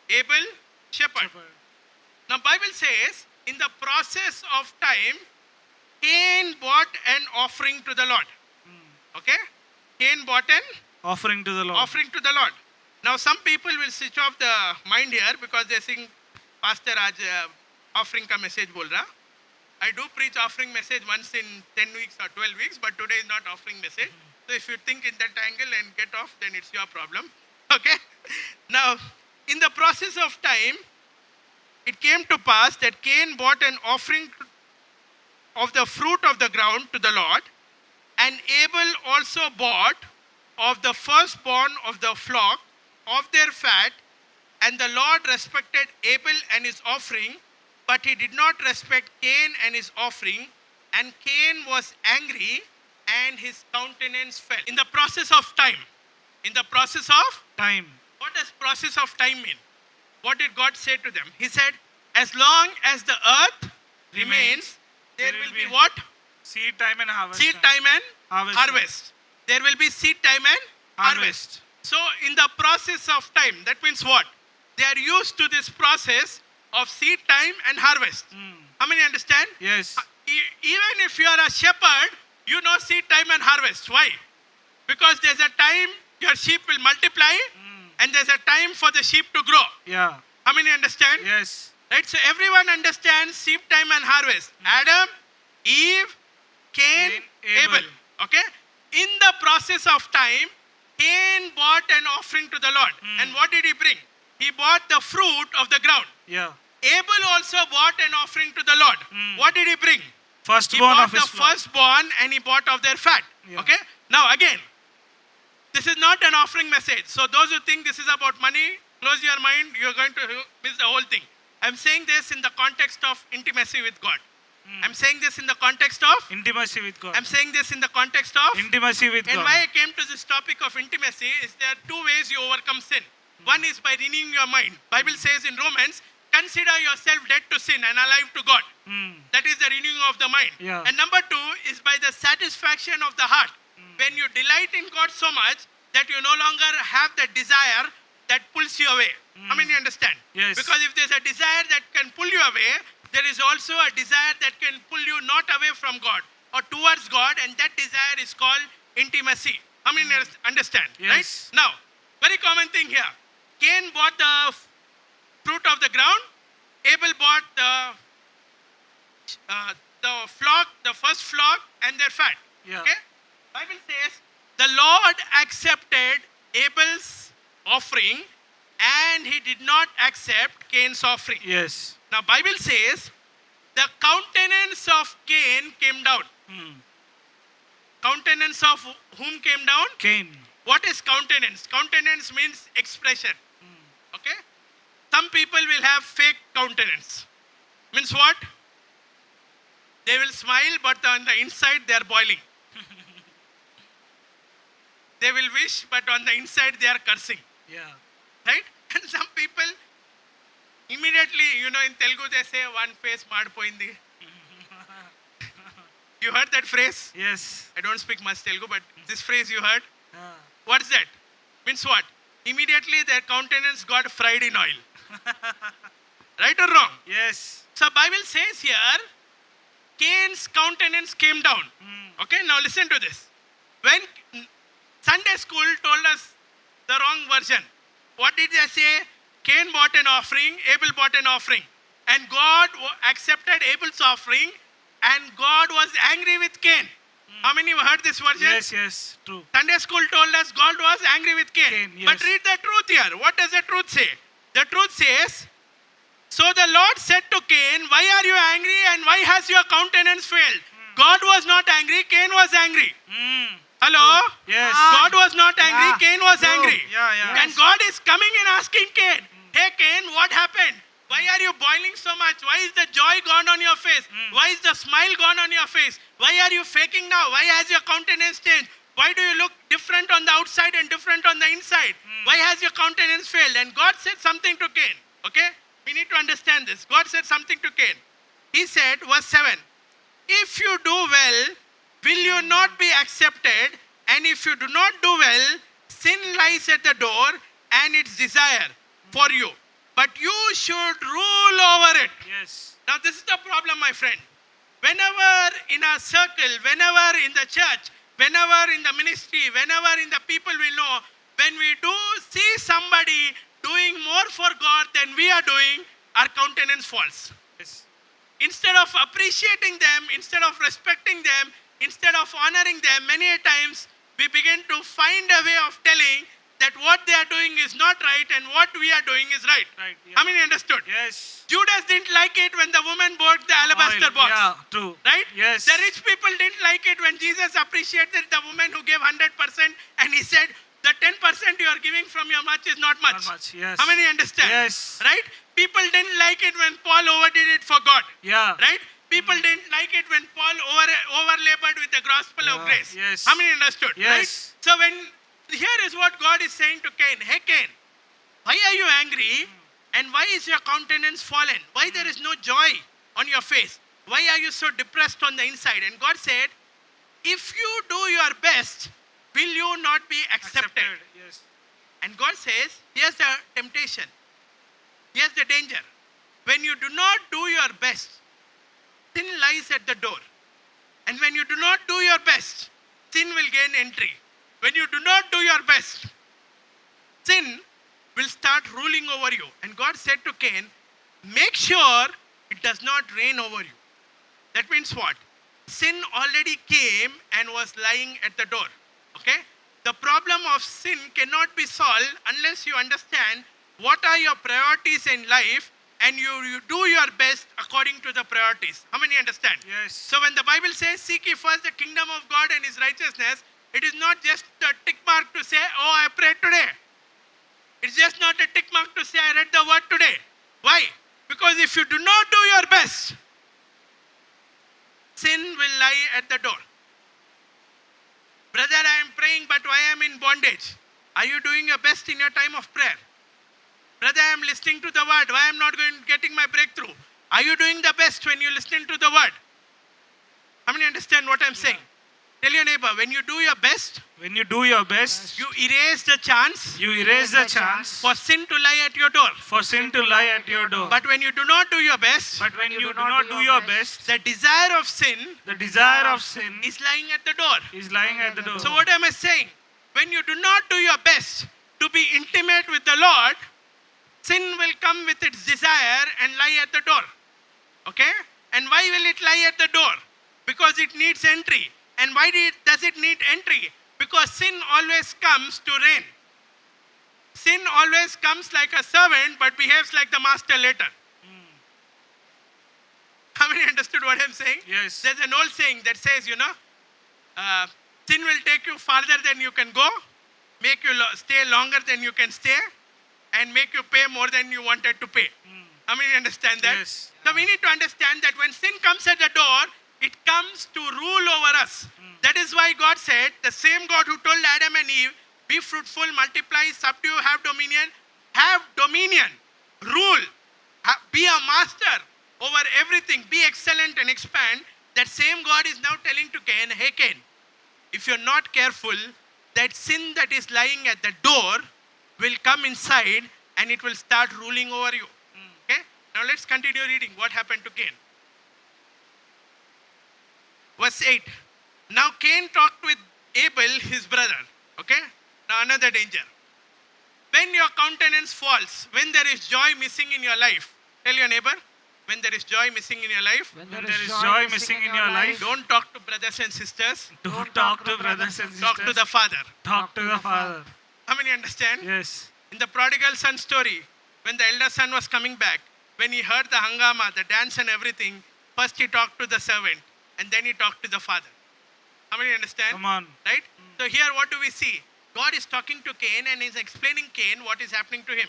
Abel, shepherd. Shepherd. Now Bible says in the process of time, Cain brought an offering to the Lord. Okay? Cain brought an Offering to the Lord. offering to the Lord. Now some people will switch off the mind here because they think, Pastor, आज offering का message बोल रहा. I do preach offering message once in 10 weeks or 12 weeks, but today is not offering message. So if you think in that angle and get off, then it's your problem. Okay? Now, in the process of time, it came to pass that Cain brought an offering of the fruit of the ground to the Lord, and Abel also bought of the firstborn of the flock of their fat, and the Lord respected Abel and his offering, but he did not respect Cain and his offering, and Cain was angry and his countenance fell. In the process of time, in the process of, Time. what does process of time mean? What did God say to them? He said, as long as the earth remains, there will be what? Seed time and harvest. Seed time and Harvest. harvest. There will be seed time and harvest. So in the process of time, that means what? They are used to this process of seed time and harvest. How many understand? Yes. Even if you are a shepherd, you know seed time and harvest. Why? Because there's a time your sheep will multiply and there's a time for the sheep to grow. Yeah. How many understand? Yes. Right? So everyone understands seed time and harvest. Adam, Eve, Cain, Cain, Abel. Abel. Okay? In the process of time, Cain brought an offering to the Lord. And what did he bring? He brought the fruit of the ground. Yeah. Abel also brought an offering to the Lord. What did he bring? He Firstborn bought of his the flock. firstborn and he bought of their fat. Yeah. Okay? Now again, this is not an offering message. So those who think this is about money, close your mind, you're going to miss the whole thing. I'm saying this in the context of intimacy with God. I'm saying this in the context of, Intimacy with God. I'm saying this in the context of, Intimacy with and God. why I came to this topic of intimacy is there are 2 ways you overcome sin. One is by renewing your mind. Bible says in Romans, consider yourself dead to sin and alive to God. That is the renewing of the mind. Yeah. And number two is by the satisfaction of the heart. When you delight in God so much that you no longer have the desire that pulls you away. How many understand? Yes. Because if there's a desire that can pull you away, there is also a desire that can pull you not away from God or towards God, and that desire is called intimacy. How many understand? Yes. Right? Now, very common thing here. Cain bought the fruit of the ground. Abel bought the flock, the first flock, and their fat. Yeah. Okay? Bible says the Lord accepted Abel's offering, and he did not accept Cain's offering. Yes. Now, Bible says the countenance of Cain came down. Countenance of whom came down? Cain. What is countenance? Countenance means expression. Okay? Some people will have fake countenance. Means what? They will smile, but on the inside they are boiling. They will wish, but on the inside they are cursing. Yeah. Right? And some people immediately, in Telugu they say, one face madpoindi. You heard that phrase? Yes. I don't speak much Telugu, but this phrase you heard? Ah. What's that? Means what? Immediately their countenance got fried in oil. Right or wrong? Yes. So Bible says here, Cain's countenance came down. Okay, now listen to this. When Sunday school told us the wrong version, what did they say? Cain bought an offering, Abel bought an offering. And God accepted Abel's offering, and God was angry with Cain. How many have heard this version? Yes, yes. True. Sunday school told us God was angry with Cain. Cain, yes. But read the truth here. What does the truth say? The truth says, so the Lord said to Cain, why are you angry and why has your countenance failed? God was not angry, Cain was angry. Hello? Yes. God was not angry, Yeah. Cain was True. angry. Yeah, yeah. And God is coming and asking Cain, hey Cain, what happened? Why are you boiling so much? Why is the joy gone on your face? Why is the smile gone on your face? Why are you faking now? Why has your countenance changed? Why do you look different on the outside and different on the inside? Why has your countenance failed? And God said something to Cain. Okay? We need to understand this. God said something to Cain. He said, verse 7, if you do well, will you not be accepted? And if you do not do well, sin lies at the door and its desire for you. But you should rule over it. Yes. Now, this is the problem, my friend. Whenever in a circle, whenever in the church, whenever in the ministry, whenever in the people we know, when we do see somebody doing more for God than we are doing, our countenance falls. Yes. Instead of appreciating them, instead of respecting them, instead of honoring them, many a times we begin to find a way of telling that what they are doing is not right and what we are doing is right. Right. Yeah. How many understood? Yes. Judas didn't like it when the woman bought the alabaster Oil. box. Yeah, true. Right? Yes. The rich people didn't like it when Jesus appreciated the woman who gave 100% and he said, the 10% you are giving from your much is not much. Not much. Yes. How many understand? Yes. Right? People didn't like it when Paul overdid it for God. Yeah. Right? People didn't like it when Paul over-labored with the gospel of Yeah. grace. Yes. How many understood? Yes. Right? So here is what God is saying to Cain. Hey Cain, why are you angry? And why is your countenance fallen? Why there is no joy on your face? Why are you so depressed on the inside? And God said, if you do your best, will you not be accepted? Yes. And God says, here's the temptation. Here's the danger. When you do not do your best, sin lies at the door. And when you do not do your best, sin will gain entry. When you do not do your best, sin will start ruling over you. And God said to Cain, make sure it does not reign over you. That means what? Sin already came and was lying at the door. Okay? The problem of sin cannot be solved unless you understand what are your priorities in life and you do your best according to the priorities. How many understand? Yes. So when the Bible says, seek ye first the kingdom of God and his righteousness, it is not just a tick mark to say, oh, I prayed today. It's just not a tick mark to say, I read the word today. Why? Because if you do not do your best, sin will lie at the door. Brother, I am praying, but I am in bondage. Are you doing your best in your time of prayer? Brother, I am listening to the word. Why I am not getting my breakthrough? Are you doing the best when you listen to the word? How many understand what I'm saying? Tell your neighbor, when you do your best, When you do your best, you erase the chance you erase the chance for sin to lie at your door. for sin to lie at your door. But when you do not do your best, But when you do not do your best, the desire of sin the desire of sin is lying at the door. is lying at the door. So what am I saying? When you do not do your best to be intimate with the Lord, sin will come with its desire and lie at the door. Okay? And why will it lie at the door? Because it needs entry. And why does it need entry? Because sin always comes to reign. Sin always comes like a servant but behaves like the master later. How many understood what I'm saying? Yes. There's an old saying that says, sin will take you farther than you can go, make you stay longer than you can stay, and make you pay more than you wanted to pay. How many understand that? Yes. So we need to understand that when sin comes at the door, it comes to rule over us. That is why God said, the same God who told Adam and Eve, be fruitful, multiply, subdue, have dominion, rule, be a master over everything, be excellent and expand. That same God is now telling to Cain, hey Cain, if you're not careful, that sin that is lying at the door will come inside and it will start ruling over you. Okay? Now let's continue reading what happened to Cain. Verse 8. Now Cain talked with Abel, his brother. Okay? Now another danger. When your countenance falls, when there is joy missing in your life, tell your neighbor, when there is joy missing in your life, When there is joy missing in your life, don't talk to brothers and sisters, don't talk to brothers and sisters. talk to the father. Talk to the Father. How many understand? Yes. In the prodigal son story, when the elder son was coming back, when he heard the hangama, the dance and everything, first he talked to the servant and then he talked to the father. How many understand? Come on. Right? So here what do we see? God is talking to Cain and is explaining Cain what is happening to him.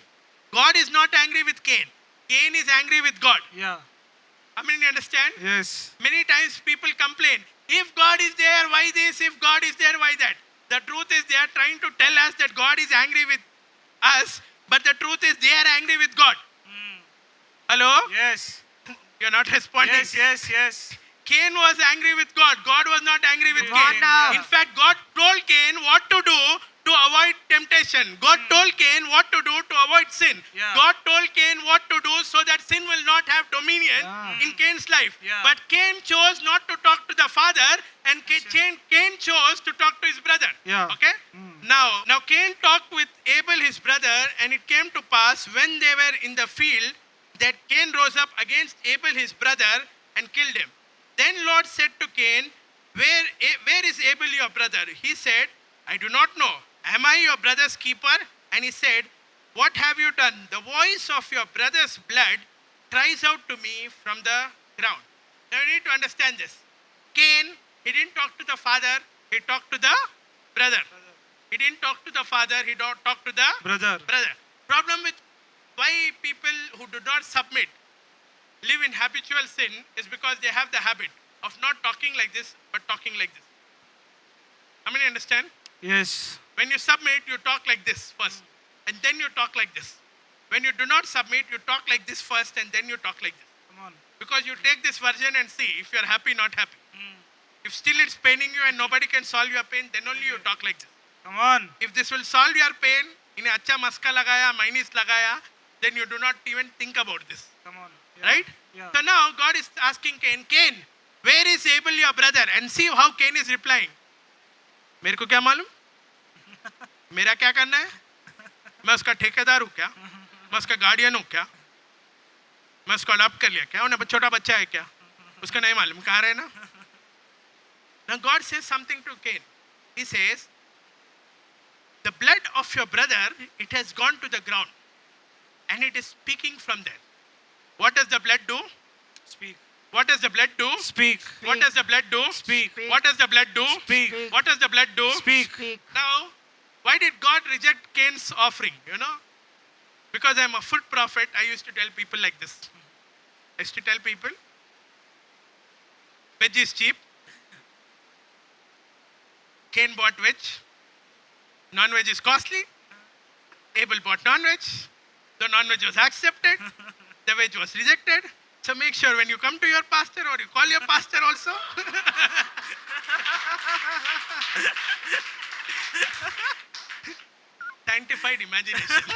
God is not angry with Cain. Cain is angry with God. Yeah. How many understand? Yes. Many times people complain, if God is there, why this? If God is there, why that? The truth is they are trying to tell us that God is angry with us, but the truth is they are angry with God. Hello? Yes. You're not responding. Yes. Cain was angry with God. God was not angry with God, Cain. no. In fact, God told Cain what to do to avoid temptation. God told Cain what to do to avoid sin. Yeah. God told Cain what to do so that sin will not have dominion in Cain's life. Yeah. But Cain chose not to talk to the father, and Cain chose to talk to his brother. Yeah. Okay? Now Cain talked with Abel his brother, and it came to pass when they were in the field that Cain rose up against Abel his brother and killed him. Then Lord said to Cain, where is Abel your brother? He said, I do not know. Am I your brother's keeper? And he said, what have you done? The voice of your brother's blood cries out to me from the ground. Now you need to understand this. Cain, he didn't talk to the father, he talked to the brother. He didn't talk to the father, he talked to the Brother. Problem with why people who do not submit live in habitual sin is because they have the habit of not talking like this, but talking like this. How many understand? Yes. When you submit, you talk like this first, and then you talk like this. When you do not submit, you talk like this first, and then you talk like this. Come on. Because you take this version and see if you are happy, not happy. If still it's paining you and nobody can solve your pain, then only you talk like this. Come on. If this will solve your pain, इन्हें अच्छा मस्का लगाया, minus लगाया, then you do not even think about this. Come on. Yeah. Right? Yeah. So now God is asking Cain, where is Abel your brother? And see how Cain is replying. मेरे को क्या मालूम? मेरा क्या करना है? मैं उसका ठेकेदार हूँ क्या? मैं उसका गार्डियन हूँ क्या? मैं उसको अडॉप्ट कर लिया क्या? उन्हें छोटा बच्चा है क्या? उसका नहीं मालूम कहाँ रहे ना? Now God says something to Cain. He says, the blood of your brother, it has gone to the ground and it is speaking from there. What does the blood do? Speak. What does the blood do? Speak. What does the blood do? Speak. What does the blood do? Speak. What does the blood do? Speak. Now, why did God reject Cain's offering? Because I'm a food prophet, I used to tell people like this. I used to tell people, veg is cheap. Cain bought veg. Non-veg is costly. Abel bought non-veg. The non-veg was accepted. The veg was rejected. So make sure when you come to your pastor or you call your pastor also. Sanctified imagination.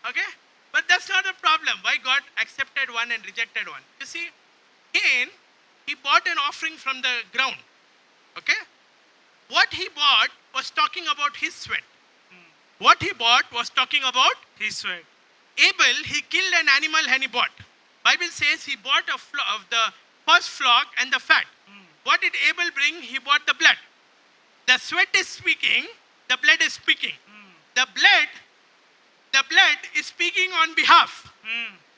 Okay? But that's not the problem. Why God accepted one and rejected one? You see, Cain, he bought an offering from the ground. Okay? What he bought was talking about his sweat. What he bought was talking about His sweat. Abel. He killed an animal and he bought. Bible says he bought of the first flock and the fat. What did Abel bring? He bought the blood. The sweat is speaking, the blood is speaking. The blood is speaking on behalf.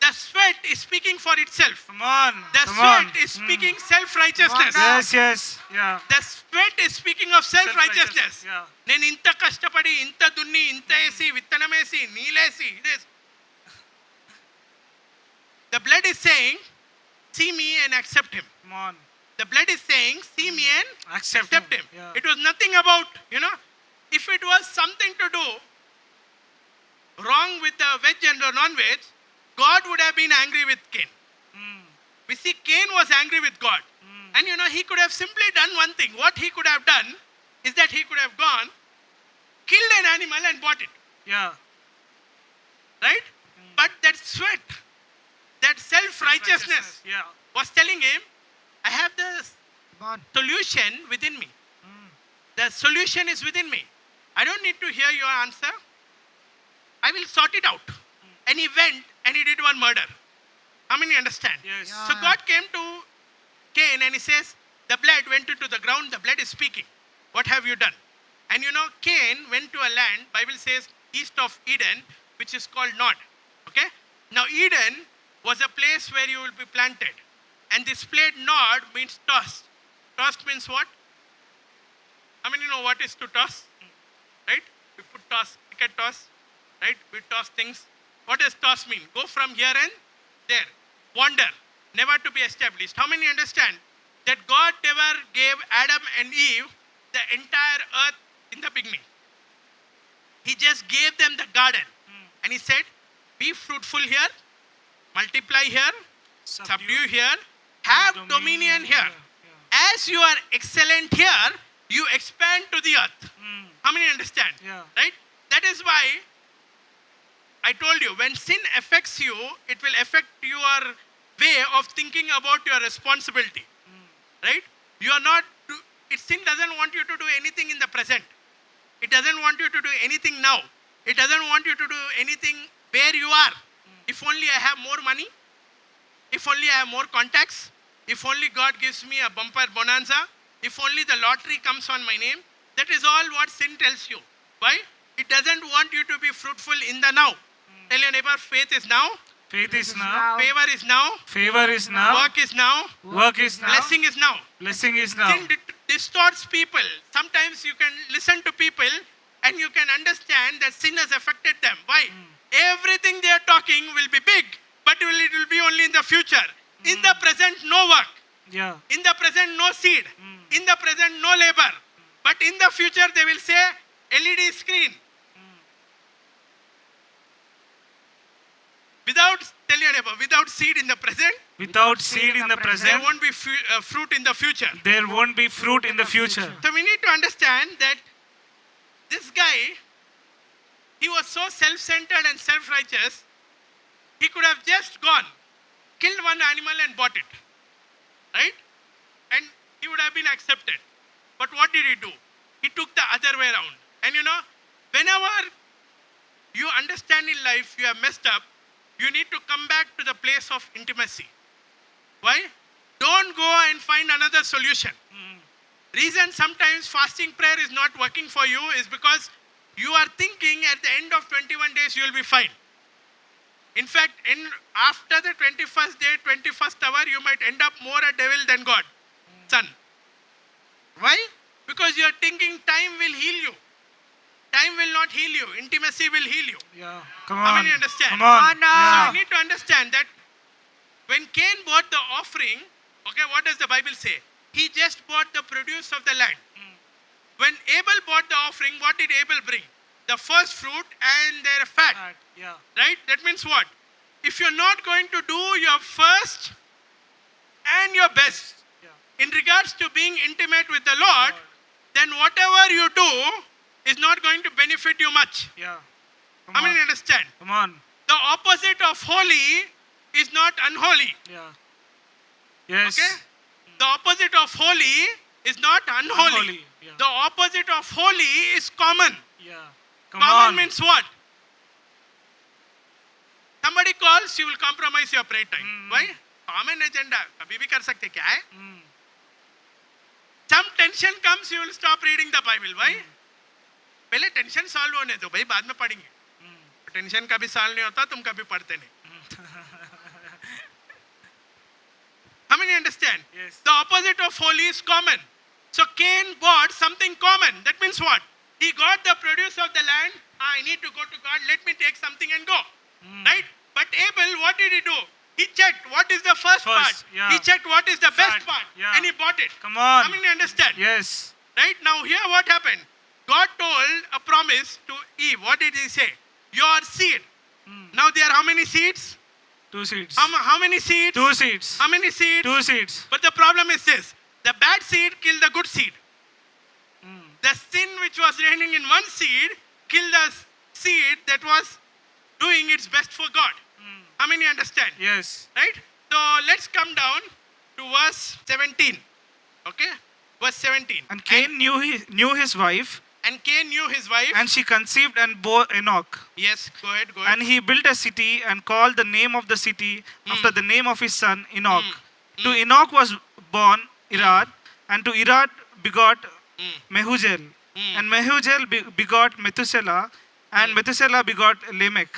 The sweat is speaking for itself. Come on. The Come sweat on. is speaking self-righteousness. Yes, yes. Yeah. The sweat is speaking of self-righteousness. Yeah. నేను ఇంత కష్టపడి ఇంత దున్ని ఇంత వేసి విత్తనం వేసి నీళ్ళేసి ఇదేసి. The blood is saying, see me and accept him. Come on. The blood is saying, see me and Accept accept him. him. Yeah. It was nothing about, if it was something to do wrong with the veg and the non-veg, God would have been angry with Cain. We see Cain was angry with God. And he could have simply done one thing. What he could have done is that he could have gone, killed an animal and bought it. Yeah. Right? But that sweat, that self-righteousness Yeah. was telling him, I have the Come on. solution within me. The solution is within me. I don't need to hear your answer. I will sort it out. And he went and he did one murder. How many understand? Yes. Yeah. So God came to Cain and he says, the blood went into the ground, the blood is speaking. What have you done? And Cain went to a land, Bible says, east of Eden, which is called Nod. Okay? Now Eden was a place where you will be planted. And this plate Nod means tossed. Tossed means what? How many know what is to toss? Right? We put toss, cricket toss. Right? We toss things. What does toss mean? Go from here and there. Wander. Never to be established. How many understand that God never gave Adam and Eve the entire earth in the beginning? He just gave them the garden. And he said, be fruitful here, multiply here, subdue here, have dominion here. Yeah. As you are excellent here, you expand to the earth. How many understand? Yeah. Right? That is why I told you, when sin affects you, it will affect your way of thinking about your responsibility. Right? You are not, sin doesn't want you to do anything in the present. It doesn't want you to do anything now. It doesn't want you to do anything where you are. If only I have more money. If only I have more contacts. If only God gives me a bumper bonanza. If only the lottery comes on my name. That is all what sin tells you. Why? It doesn't want you to be fruitful in the now. Tell your neighbor, faith is now. Faith is now. Favor is now. Favor is now. Work is now. Work is now. Blessing is now. Blessing is now. Sin distorts people. Sometimes you can listen to people and you can understand that sin has affected them. Why? Everything they are talking will be big, but it will be only in the future. In the present, no work. Yeah. In the present, no seed. In the present, no labor. But in the future, they will say LED screen. Tell your neighbor, without seed in the present, Without seed in the there present, won't be fruit in the future. there won't be fruit in the future. So we need to understand that this guy, he was so self-centered and self-righteous, he could have just gone, killed one animal and bought it. Right? And he would have been accepted. But what did he do? He took the other way around. And whenever you understand in life you have messed up, you need to come back to the place of intimacy. Why? Don't go and find another solution. Reason sometimes fasting prayer is not working for you is because you are thinking at the end of 21 days you will be fine. In fact, after the 21st day, 21st hour, you might end up more a devil than God, son. Why? Because you are thinking time will heal you. Time will not heal you. Intimacy will heal you. Yeah. Come How on. many understand? Come on. Come on now. So Yeah. you need to understand that when Cain bought the offering, okay, what does the Bible say? He just bought the produce of the land. When Abel bought the offering, what did Abel bring? the first fruit and their fat. Yeah. Right? That means what? If you're not going to do your first and your best Yeah. in regards to being intimate with the Lord, then whatever you do is not going to benefit you much. Yeah. Come How many on. understand? Come on. The opposite of holy is not unholy. Yeah. Yes. Okay? The opposite of holy is not unholy. Unholy, yeah. The opposite of holy is common. Yeah. Come Common on. means what? Somebody calls, you will compromise your prayer time. Why? Common agenda. कभी भी कर सकते क्या है? Mm. Some tension comes, you will stop reading the Bible. Why? पहले tension solve होने दो भाई, बाद में पढ़ेंगे. टेंशन कभी सॉल्व नहीं होता, तुम कभी पढ़ते नहीं. How many understand? Yes. The opposite of holy is common. So Cain bought something common. That means what? He got the produce of the land. I need to go to God. Let me take something and go. Right? But Abel, what did he do? He checked what is the first part. yeah. He checked what is the best Fat, part. yeah. And he bought it. Come on. How many understand? Yes. Right? Now here what happened? God told a promise to Eve. What did he say? Your seed. Now there are how many seeds? 2 seeds. How many seeds? 2 seeds. How many seeds? 2 seeds. But the problem is this. The bad seed killed the good seed. The sin which was reigning in one seed killed the seed that was doing its best for God. How many understand? Yes. Right? So let's come down to verse 17. Okay? Verse 17. And Cain knew his wife, And Cain knew his wife. and she conceived and bore Enoch. Yes, go ahead. And he built a city and called the name of the city after the name of his son Enoch. To Enoch was born Irad, and to Irad begot Mehujael. And Mehujael begot Methuselah, and Methuselah begot Lamech.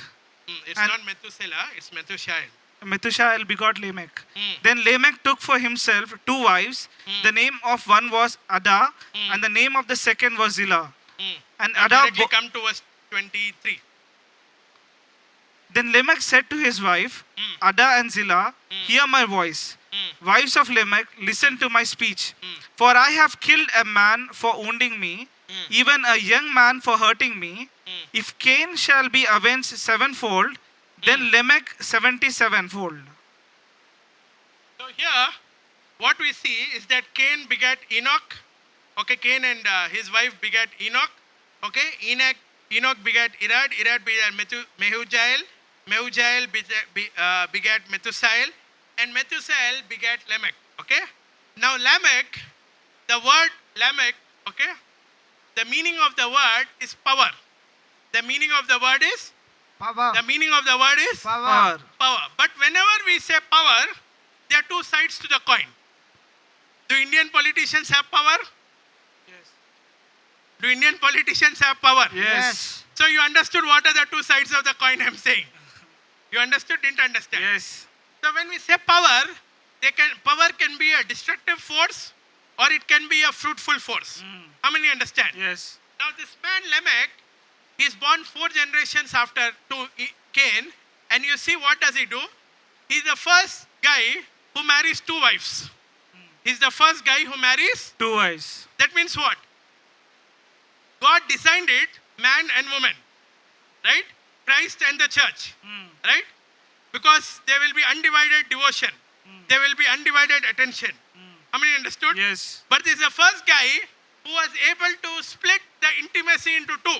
It's And- not Methuselah, it's Methuselah. Methuselah begot Lamech. Then Lamech took for himself 2 wives. The name of one was Ada, and the name of the second was Zillah. And Now Ada directly come to verse 23. Then Lamech said to his wife, Ada and Zillah, hear my voice. Wives of Lamech, listen to my speech. For I have killed a man for wounding me, even a young man for hurting me. If Cain shall be avenged 7-fold, then Lamech 77-fold. So here, what we see is that Cain begat Enoch. Okay, Cain and his wife begat Enoch. Okay, Enoch begat Irad. Irad begat Mehujael. Mehujael begat Methuselah. And Methuselah begat Lamech. Okay. Now Lamech, the word Lamech, okay, the meaning of the word is power. The meaning of the word is? Power. The meaning of the word is? Power. Power. But whenever we say power, there are 2 sides to the coin. Do Indian politicians have power? Yes. Do Indian politicians have power? Yes. So you understood what are the 2 sides of the coin I'm saying? You understood? Didn't understand? Yes. So when we say power, power can be a destructive force or it can be a fruitful force. How many understand? Yes. Now this man Lamech, he is born 4 generations after Cain, and you see what does he do? He's the first guy who marries 2 wives. He's the first guy who marries. 2 wives. That means what? God designed it, man and woman. Right? Christ and the church. Right? Because there will be undivided devotion. There will be undivided attention. How many understood? Yes. But this is the first guy who was able to split the intimacy into 2.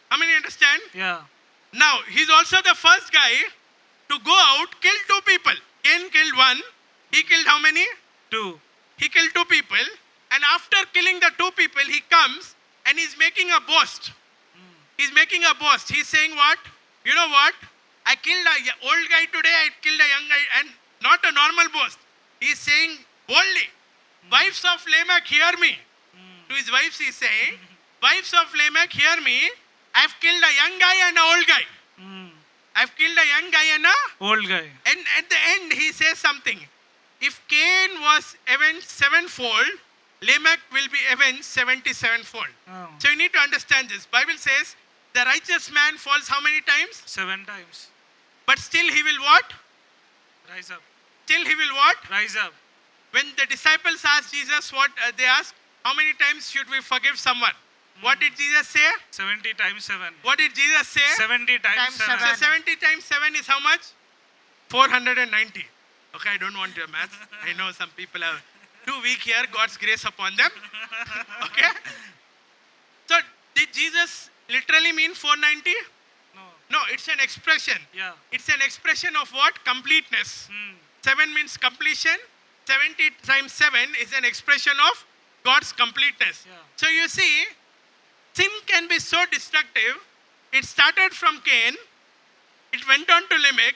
How many understand? Yeah. Now, he's also the first guy to go out, kill 2 people. Cain killed 1. He killed how many? 2. He killed 2 people. And after killing the 2 people, he comes and he's making a boast. He's making a boast. He's saying what? You know what? I killed an old guy today, I killed a young guy. And not a normal boast. He's saying boldly, wives of Lamech, hear me. To his wives he's saying, wives of Lamech, hear me. I've killed a young guy and an old guy. I've killed a young guy and a... Old guy. And at the end he says something. If Cain was avenged 7-fold, Lamech will be avenged 77-fold. Oh. So you need to understand this. Bible says the righteous man falls how many times? 7 times. But still he will what? Rise up. Still he will what? Rise up. When the disciples asked Jesus what, they asked, how many times should we forgive someone? What did Jesus say? 70 times 7. What did Jesus say? 70 times Times 7. So 70 times 7 is how much? 490. Okay, I don't want your maths. I know some people are too weak here. God's grace upon them. Okay? So did Jesus literally mean 490? No. No, it's an expression. Yeah. It's an expression of what? Completeness. 7 means completion. 70 times 7 is an expression of God's completeness. Yeah. So you see, sin can be so destructive. It started from Cain. It went on to Lamech.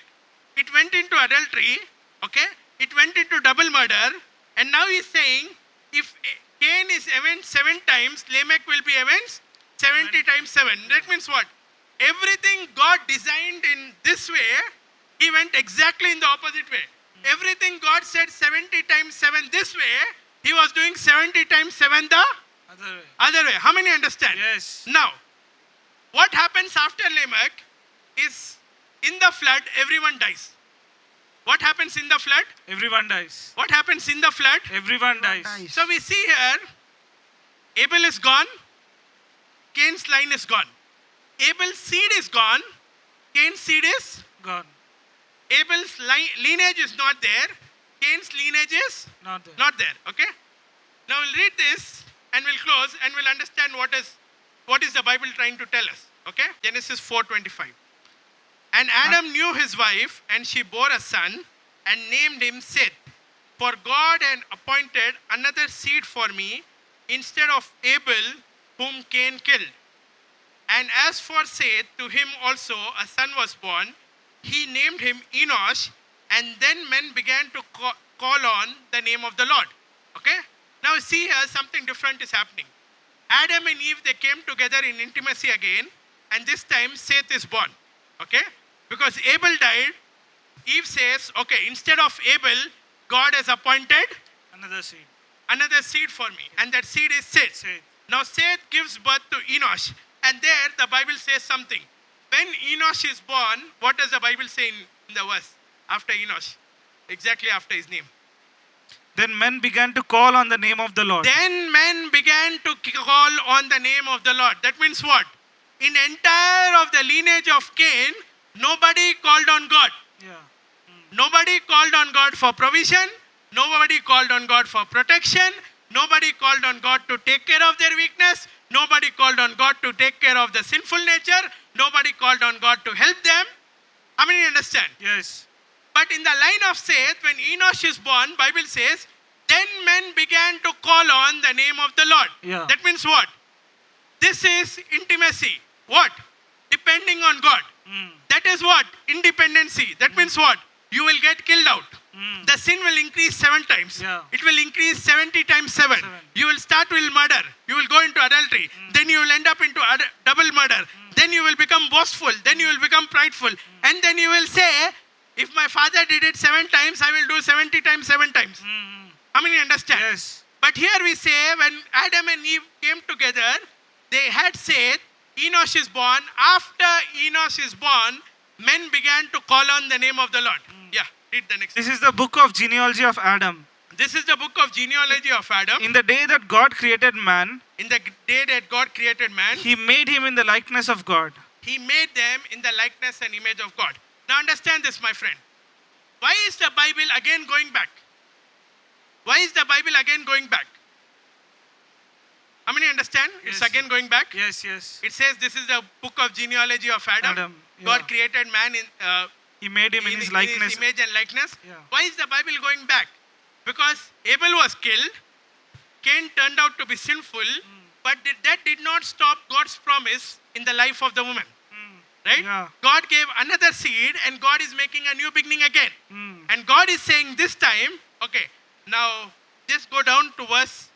It went into adultery. Okay? It went into double murder. And now he's saying, if Cain is avenged 7 times, Lamech will be avenged 70 times 7. That means what? Everything God designed in this way, he went exactly in the opposite way. Everything God said 70 times 7 this way, he was doing 70 times 7 the Other way. other way. How many understand? Yes. Now, what happens after Lamech is in the flood, everyone dies. What happens in the flood? Everyone dies. What happens in the flood? Everyone dies. dies. So we see here, Abel is gone, Cain's line is gone. Abel's seed is gone, Cain's seed is Gone. Abel's lineage is not there, Cain's lineage is Not there. not there. Okay? Now we'll read this and we'll close and we'll understand what is the Bible trying to tell us. Okay? Genesis 4:25. And Adam knew his wife, and she bore a son, and named him Seth. For God had appointed another seed for me instead of Abel, whom Cain killed. And as for Seth, to him also a son was born. He named him Enosh, and then men began to call on the name of the Lord. Okay? Now see here, something different is happening. Adam and Eve, they came together in intimacy again, and this time Seth is born. Okay? Because Abel died, Eve says, okay, instead of Abel, God has appointed Another seed. another seed for me, and that seed is Seth. Seth. Now Seth gives birth to Enosh, and there the Bible says something. When Enosh is born, what does the Bible say in the verse after Enosh? Exactly after his name. Then men began to call on the name of the Lord. Then men began to call on the name of the Lord. That means what? In entire of the lineage of Cain, nobody called on God. Yeah. Nobody called on God for provision. Nobody called on God for protection. Nobody called on God to take care of their weakness. Nobody called on God to take care of the sinful nature. Nobody called on God to help them. How many understand? Yes. But in the line of Seth, when Enosh is born, Bible says, then men began to call on the name of the Lord. Yeah. That means what? This is intimacy. What? Depending on God. That is what? Independency. That means what? You will get killed out. The sin will increase 7 times. Yeah. It will increase 70 times 7. 7. You will start with murder. You will go into adultery. Then you will end up into double murder. Then you will become boastful. Then you will become prideful. And then you will say, if my father did it 7 times, I will do 70 times 7 times. How many understand? Yes. But here we say, when Adam and Eve came together, they had said, Enosh is born. After Enosh is born, men began to call on the name of the Lord. Yeah, read the next. This is the book of genealogy of Adam. This is the book of genealogy of Adam. In the day that God created man, In the day that God created man, he made him in the likeness of God. he made them in the likeness and image of God. Now understand this, my friend. Why is the Bible again going back? Why is the Bible again going back? How many understand? It's Yes. again going back. Yes, yes. It says this is the book of genealogy of Adam. Adam, God yeah. created man in He made him in his likeness. image and likeness. Yeah. Why is the Bible going back? Because Abel was killed, Cain turned out to be sinful, but that did not stop God's promise in the life of the woman. Right? Yeah. God gave another seed, and God is making a new beginning again. And God is saying this time, okay, now just go down to verse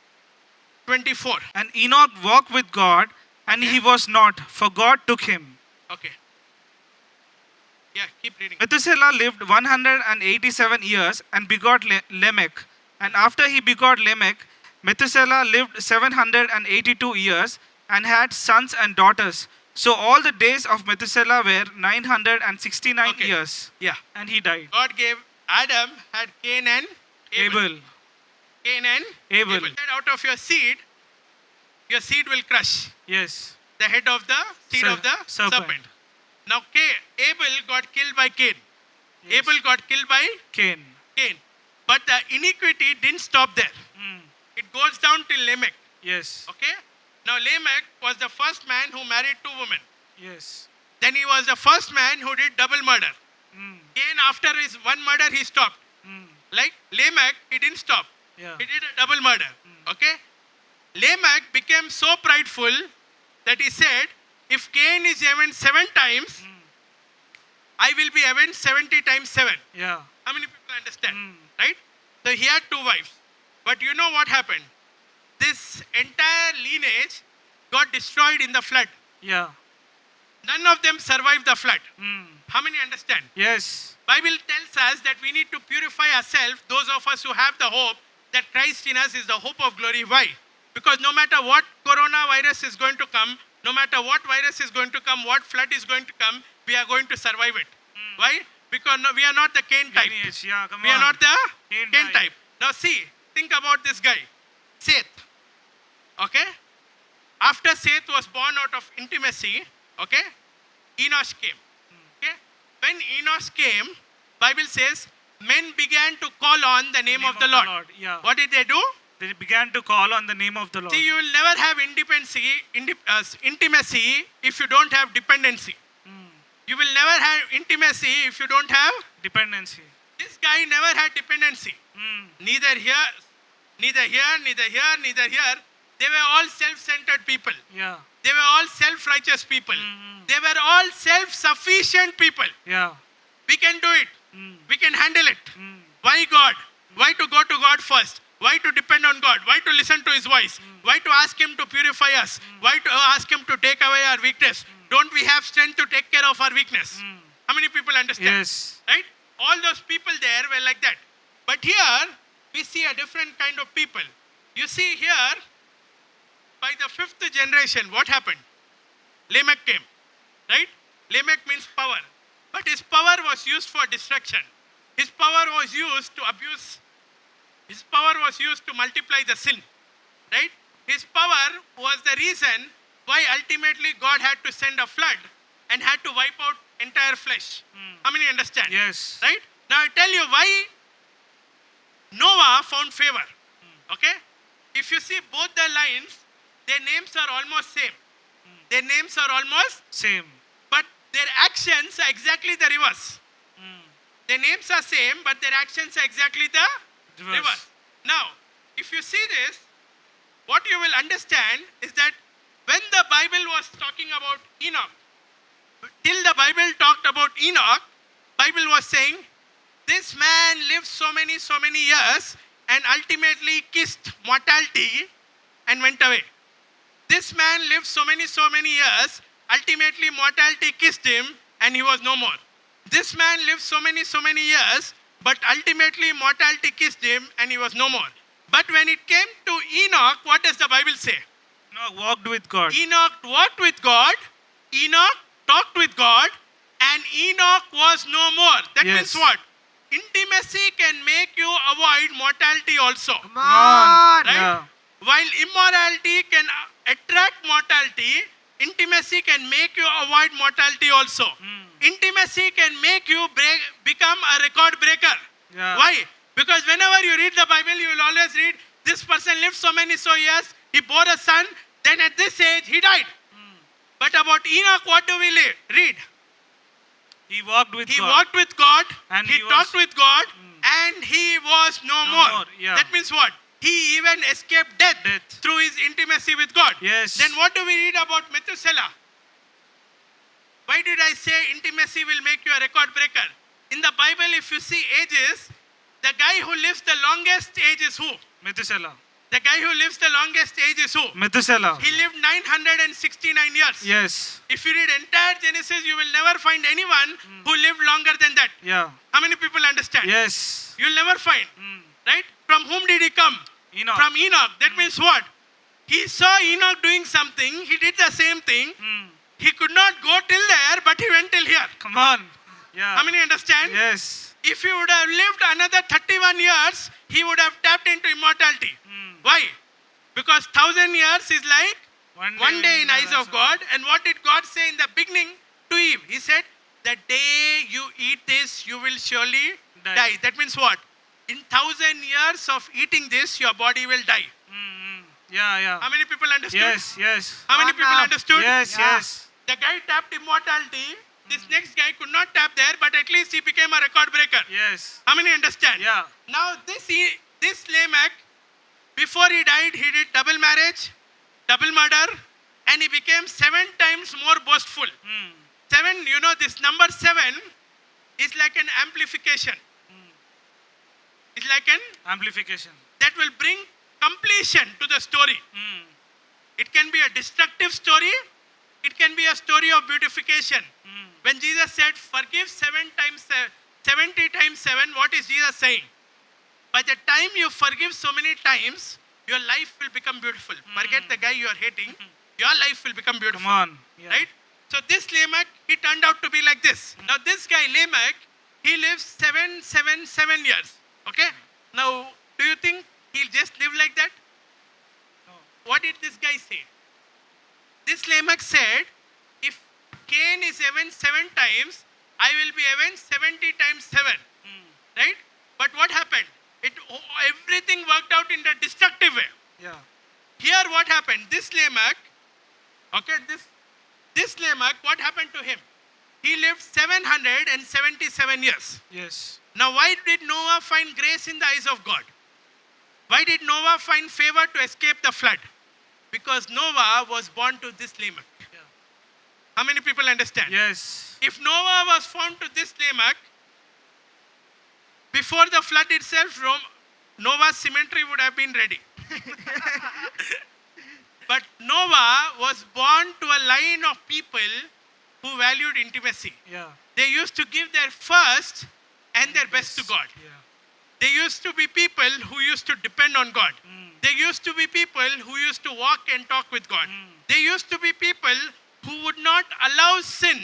24. And Enoch walked with God, and Okay. he was not, for God took him. Okay. Yeah, keep reading. Methuselah lived 187 years and begot Lamech. And after he begot Lamech, Methuselah lived 782 years and had sons and daughters. So all the days of Methuselah were 969 Okay. years. Yeah. And he died. God gave Adam, had Cain and Abel. Abel. Cain and Abel. Said, out of your seed, your seed will crush Yes. the head of the seed of the Serpent. serpent. Now Abel got killed by Cain. Yes. Abel got killed by Cain. Cain. But the iniquity didn't stop there. Mm. It goes down till Lamech. Yes. Okay? Now Lamech was the first man who married 2 women. Yes. Then he was the first man who did double murder. Mm. Cain, after his one murder, he stopped. Mm. Like Lamech, he didn't stop. Yeah. He did a double murder. Okay? Lamech became so prideful that he said, if Cain is avenged 7 times, I will be avenged 70 times 7. Yeah. How many people understand? Mm. Right? So he had 2 wives. But you know what happened? This entire lineage got destroyed in the flood. Yeah. None of them survived the flood. Mm. How many understand? Yes. Bible tells us that we need to purify ourselves, those of us who have the hope that Christ in us is the hope of glory. Why? Because no matter what coronavirus is going to come, no matter what virus is going to come, what flood is going to come, we are going to survive it. Why? Because we are not the Cain type. Lineage. Yeah. Come We on. are not the Cain Cain type. type. Now see, think about this guy, Seth. Okay? After Seth was born out of intimacy, okay, Enosh came. Okay? When Enosh came, Bible says, men began to call on the name of the Lord. Yeah. What did they do? They began to call on the name of the Lord. See, you will never have intimacy if you don't have dependency. Mm. You will never have intimacy if you don't have. Dependency. This guy never had dependency. Mm. Neither here, neither here, neither here, neither here. They were all self-centered people. Yeah. They were all self-righteous people. Mm. They were all self-sufficient people. Yeah. We can do it. Mm. We can handle it. Mm. Why God? Why to go to God first? Why to depend on God? Why to listen to His voice? Why to ask Him to purify us? Why to ask Him to take away our weakness? Don't we have strength to take care of our weakness? Mm. How many people understand? Yes. Right? All those people there were like that. But here, we see a different kind of people. You see here, by the 5th generation, what happened? Lamech came. Right? Lamech means power. But his power was used for destruction. His power was used to abuse. His power was used to multiply the sin. Right? His power was the reason why ultimately God had to send a flood and had to wipe out entire flesh. How many understand? Yes. Right? Now I tell you why Noah found favor. Okay? If you see both the lines, their names are almost same. Their names are almost, Same. but their actions are exactly the reverse. Mm. Their names are same, but their actions are exactly the Reverse. reverse. Now, if you see this, what you will understand is that when the Bible was talking about Enoch, till the Bible talked about Enoch, Bible was saying, this man lived so many years and ultimately kissed mortality and went away. This man lived so many years, ultimately mortality kissed him and he was no more. This man lived so many years, but ultimately mortality kissed him and he was no more. But when it came to Enoch, what does the Bible say? No, walked with God. Enoch walked with God, Enoch talked with God, and Enoch was no more. That Yes. means what? Intimacy can make you avoid mortality also. Come on. Right? Yeah. While immorality can attract mortality, intimacy can make you avoid mortality also. Intimacy can make you become a record breaker. Yeah. Why? Because whenever you read the Bible, you will always read, this person lived so many years, he bore a son, then at this age, he died. But about Enoch, what do we read? He walked with He God. walked with God, And he he talked was- with God, and he was no more. more, yeah. That means what? He even escaped death, Death. through his intimacy with God. Yes. Then what do we read about Methuselah? Why did I say intimacy will make you a record breaker? In the Bible, if you see ages, the guy who lives the longest age is who? Methuselah. The guy who lives the longest age is who? Methuselah. He lived 969 years. Yes. If you read entire Genesis, you will never find anyone who lived longer than that. Yeah. How many people understand? Yes. You'll never find. Mm. Right? From whom did he come? Enoch. From Enoch. That means what? He saw Enoch doing something. He did the same thing. Mm. He could not go till there, but he went till here. Come on. Yeah. How many understand? Yes. If he would have lived another 31 years, he would have tapped into immortality. Mm. Why? Because 1,000 years is like One day in eyes of God. And what did God say in the beginning to Eve? He said, the day you eat this, you will surely die. That means what? In 1,000 years of eating this, your body will die. Yeah, yeah. How many people understood? Yes, yes. How many people understood? Yes, Yeah. yes. The guy tapped immortality. This next guy could not tap there, but at least he became a record breaker. Yes. How many understand? Yeah. Now this Lamech, before he died, he did double marriage, double murder, and he became 7 times more boastful. 7, this number 7 is like an amplification. It's like an Amplification. that will bring completion to the story. It can be a destructive story. It can be a story of beautification. When Jesus said, forgive 70 times 7, what is Jesus saying? By the time you forgive so many times, your life will become beautiful. Forget the guy you are hating. Your life will become beautiful. Come on. Yeah. Right? So this Lamech, he turned out to be like this. Now this guy Lamech, he lives 777 years. Okay? Now, do you think he'll just live like that? No. What did this guy say? This Lamech said, if Cain is avenged 7 times, I will be avenged 70 times 7. Right? But what happened? Everything worked out in the destructive way. Yeah. Here what happened? This Lamech, okay, this Lamech, what happened to him? He lived 777 years. Yes. Now why did Noah find grace in the eyes of God? Why did Noah find favor to escape the flood? Because Noah was born to this Lamech. Yeah. How many people understand? Yes. If Noah was found to this Lamech, before the flood itself, Noah's cemetery would have been ready. But Noah was born to a line of people who valued intimacy. Yeah. They used to give their first and their best to God. Yeah. They used to be people who used to depend on God. They used to be people who used to walk and talk with God. They used to be people who would not allow sin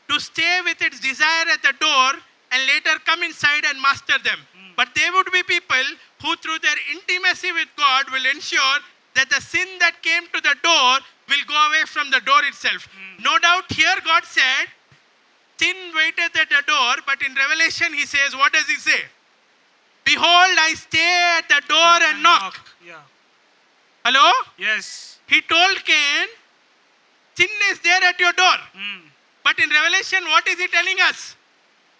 to stay with its desire at the door and later come inside and master them. But they would be people who through their intimacy with God will ensure that the sin that came to the door will go away from the door itself. No doubt here God said, sin waited at the door, but in Revelation he says, what does he say? Behold, I stay at the door and knock. Yeah. Hello? Yes. He told Cain, sin is there at your door. But in Revelation, what is he telling us?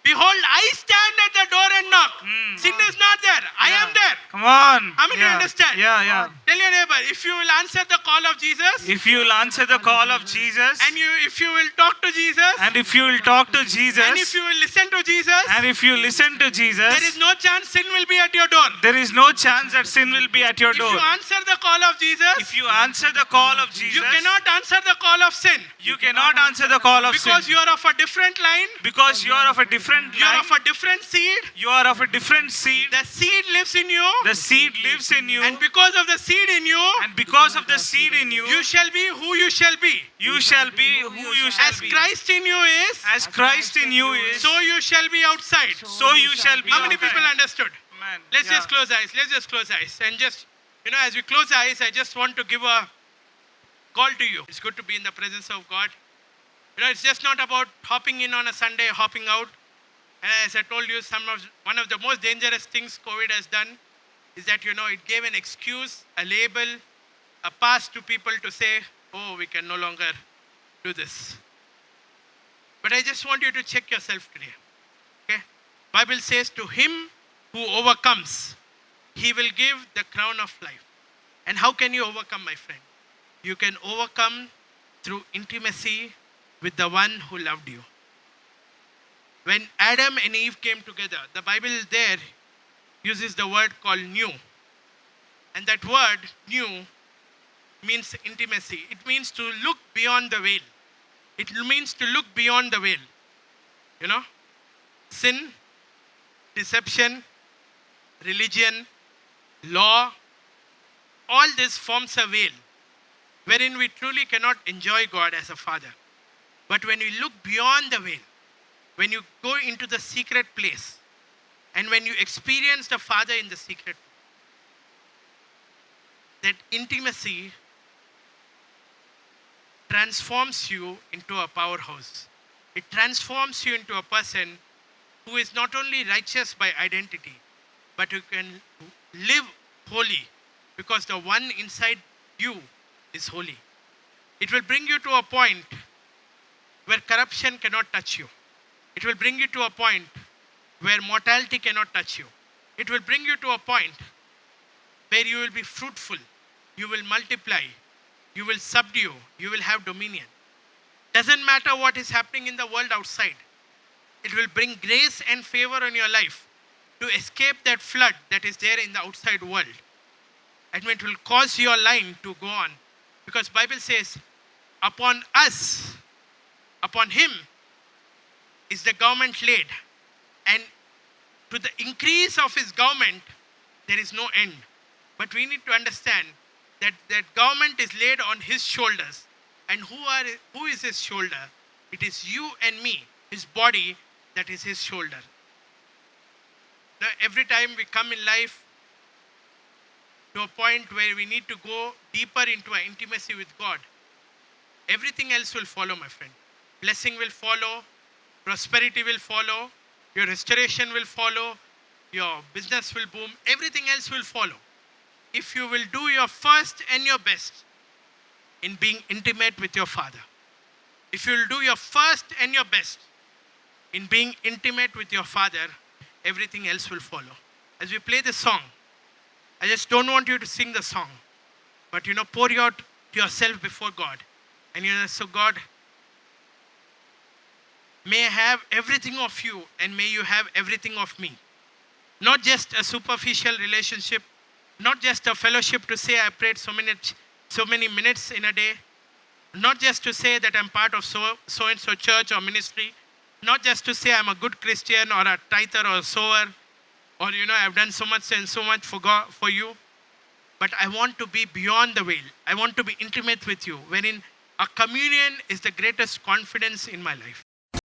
Behold, I stand at the door and knock. Sin is not there. I am there. Come on. How many Yeah. understand? Yeah, yeah. Tell your neighbor, if you will answer the call of Jesus, If you will answer the call of Jesus, and if you will talk to Jesus, and if you will talk to Jesus, and if you will listen to Jesus, and if you listen to Jesus, there is no chance sin will be at your door. there is no chance that sin will be at your If door. you answer the call of Jesus, If you answer the call of Jesus, you cannot answer the call of sin. you cannot answer the call of Because sin. you are of a different line, Because you are of a different you are line, of a different seed. you are of a different seed. The seed lives in you, The seed lives in you, and because of the seed in you, and because of the seed in you, you shall be who you shall be. you shall be who you shall As be. Christ in you is, As Christ in you is, so you shall be outside. so you shall be. How many outside. people understood? Amen. Let's Yeah. just close eyes. Let's just close eyes. And just, as we close eyes, I just want to give a call to you. It's good to be in the presence of God. It's just not about hopping in on a Sunday, hopping out. And as I told you, one of the most dangerous things COVID has done is that, it gave an excuse, a label, a pass to people to say, oh, we can no longer do this. But I just want you to check yourself today. Okay? Bible says, to him who overcomes, he will give the crown of life. And how can you overcome, my friend? You can overcome through intimacy with the one who loved you. When Adam and Eve came together, the Bible there uses the word called new. And that word, new, means intimacy. It means to look beyond the veil. It means to look beyond the veil. Sin, deception, religion, law, all this forms a veil wherein we truly cannot enjoy God as a father. But when we look beyond the veil, when you go into the secret place, and when you experience the Father in the secret, that intimacy transforms you into a powerhouse. It transforms you into a person who is not only righteous by identity, but who can live holy because the one inside you is holy. It will bring you to a point where corruption cannot touch you. It will bring you to a point where mortality cannot touch you. It will bring you to a point where you will be fruitful, you will multiply, you will subdue, you will have dominion. Doesn't matter what is happening in the world outside. It will bring grace and favor on your life to escape that flood that is there in the outside world. And it will cause your line to go on. Because Bible says, upon us, upon him is the government laid. And to the increase of his government, there is no end. But we need to understand that that government is laid on his shoulders. And who is his shoulder? It is you and me, his body, that is his shoulder. Now, every time we come in life to a point where we need to go deeper into our intimacy with God, everything else will follow, my friend. Blessing will follow, prosperity will follow, your restoration will follow, your business will boom, everything else will follow. If you will do your first and your best in being intimate with your Father, if you will do your first and your best in being intimate with your Father, everything else will follow. As we play this song, I just don't want you to sing the song, but pour out yourself before God. And so God, may I have everything of you and may you have everything of me. Not just a superficial relationship, not just a fellowship to say I prayed so many minutes in a day, not just to say that I'm part of so and so church or ministry, not just to say I'm a good Christian or a tither or a sower, or I've done so much and so much for God, for you, but I want to be beyond the veil. I want to be intimate with you, wherein a communion is the greatest confidence in my life.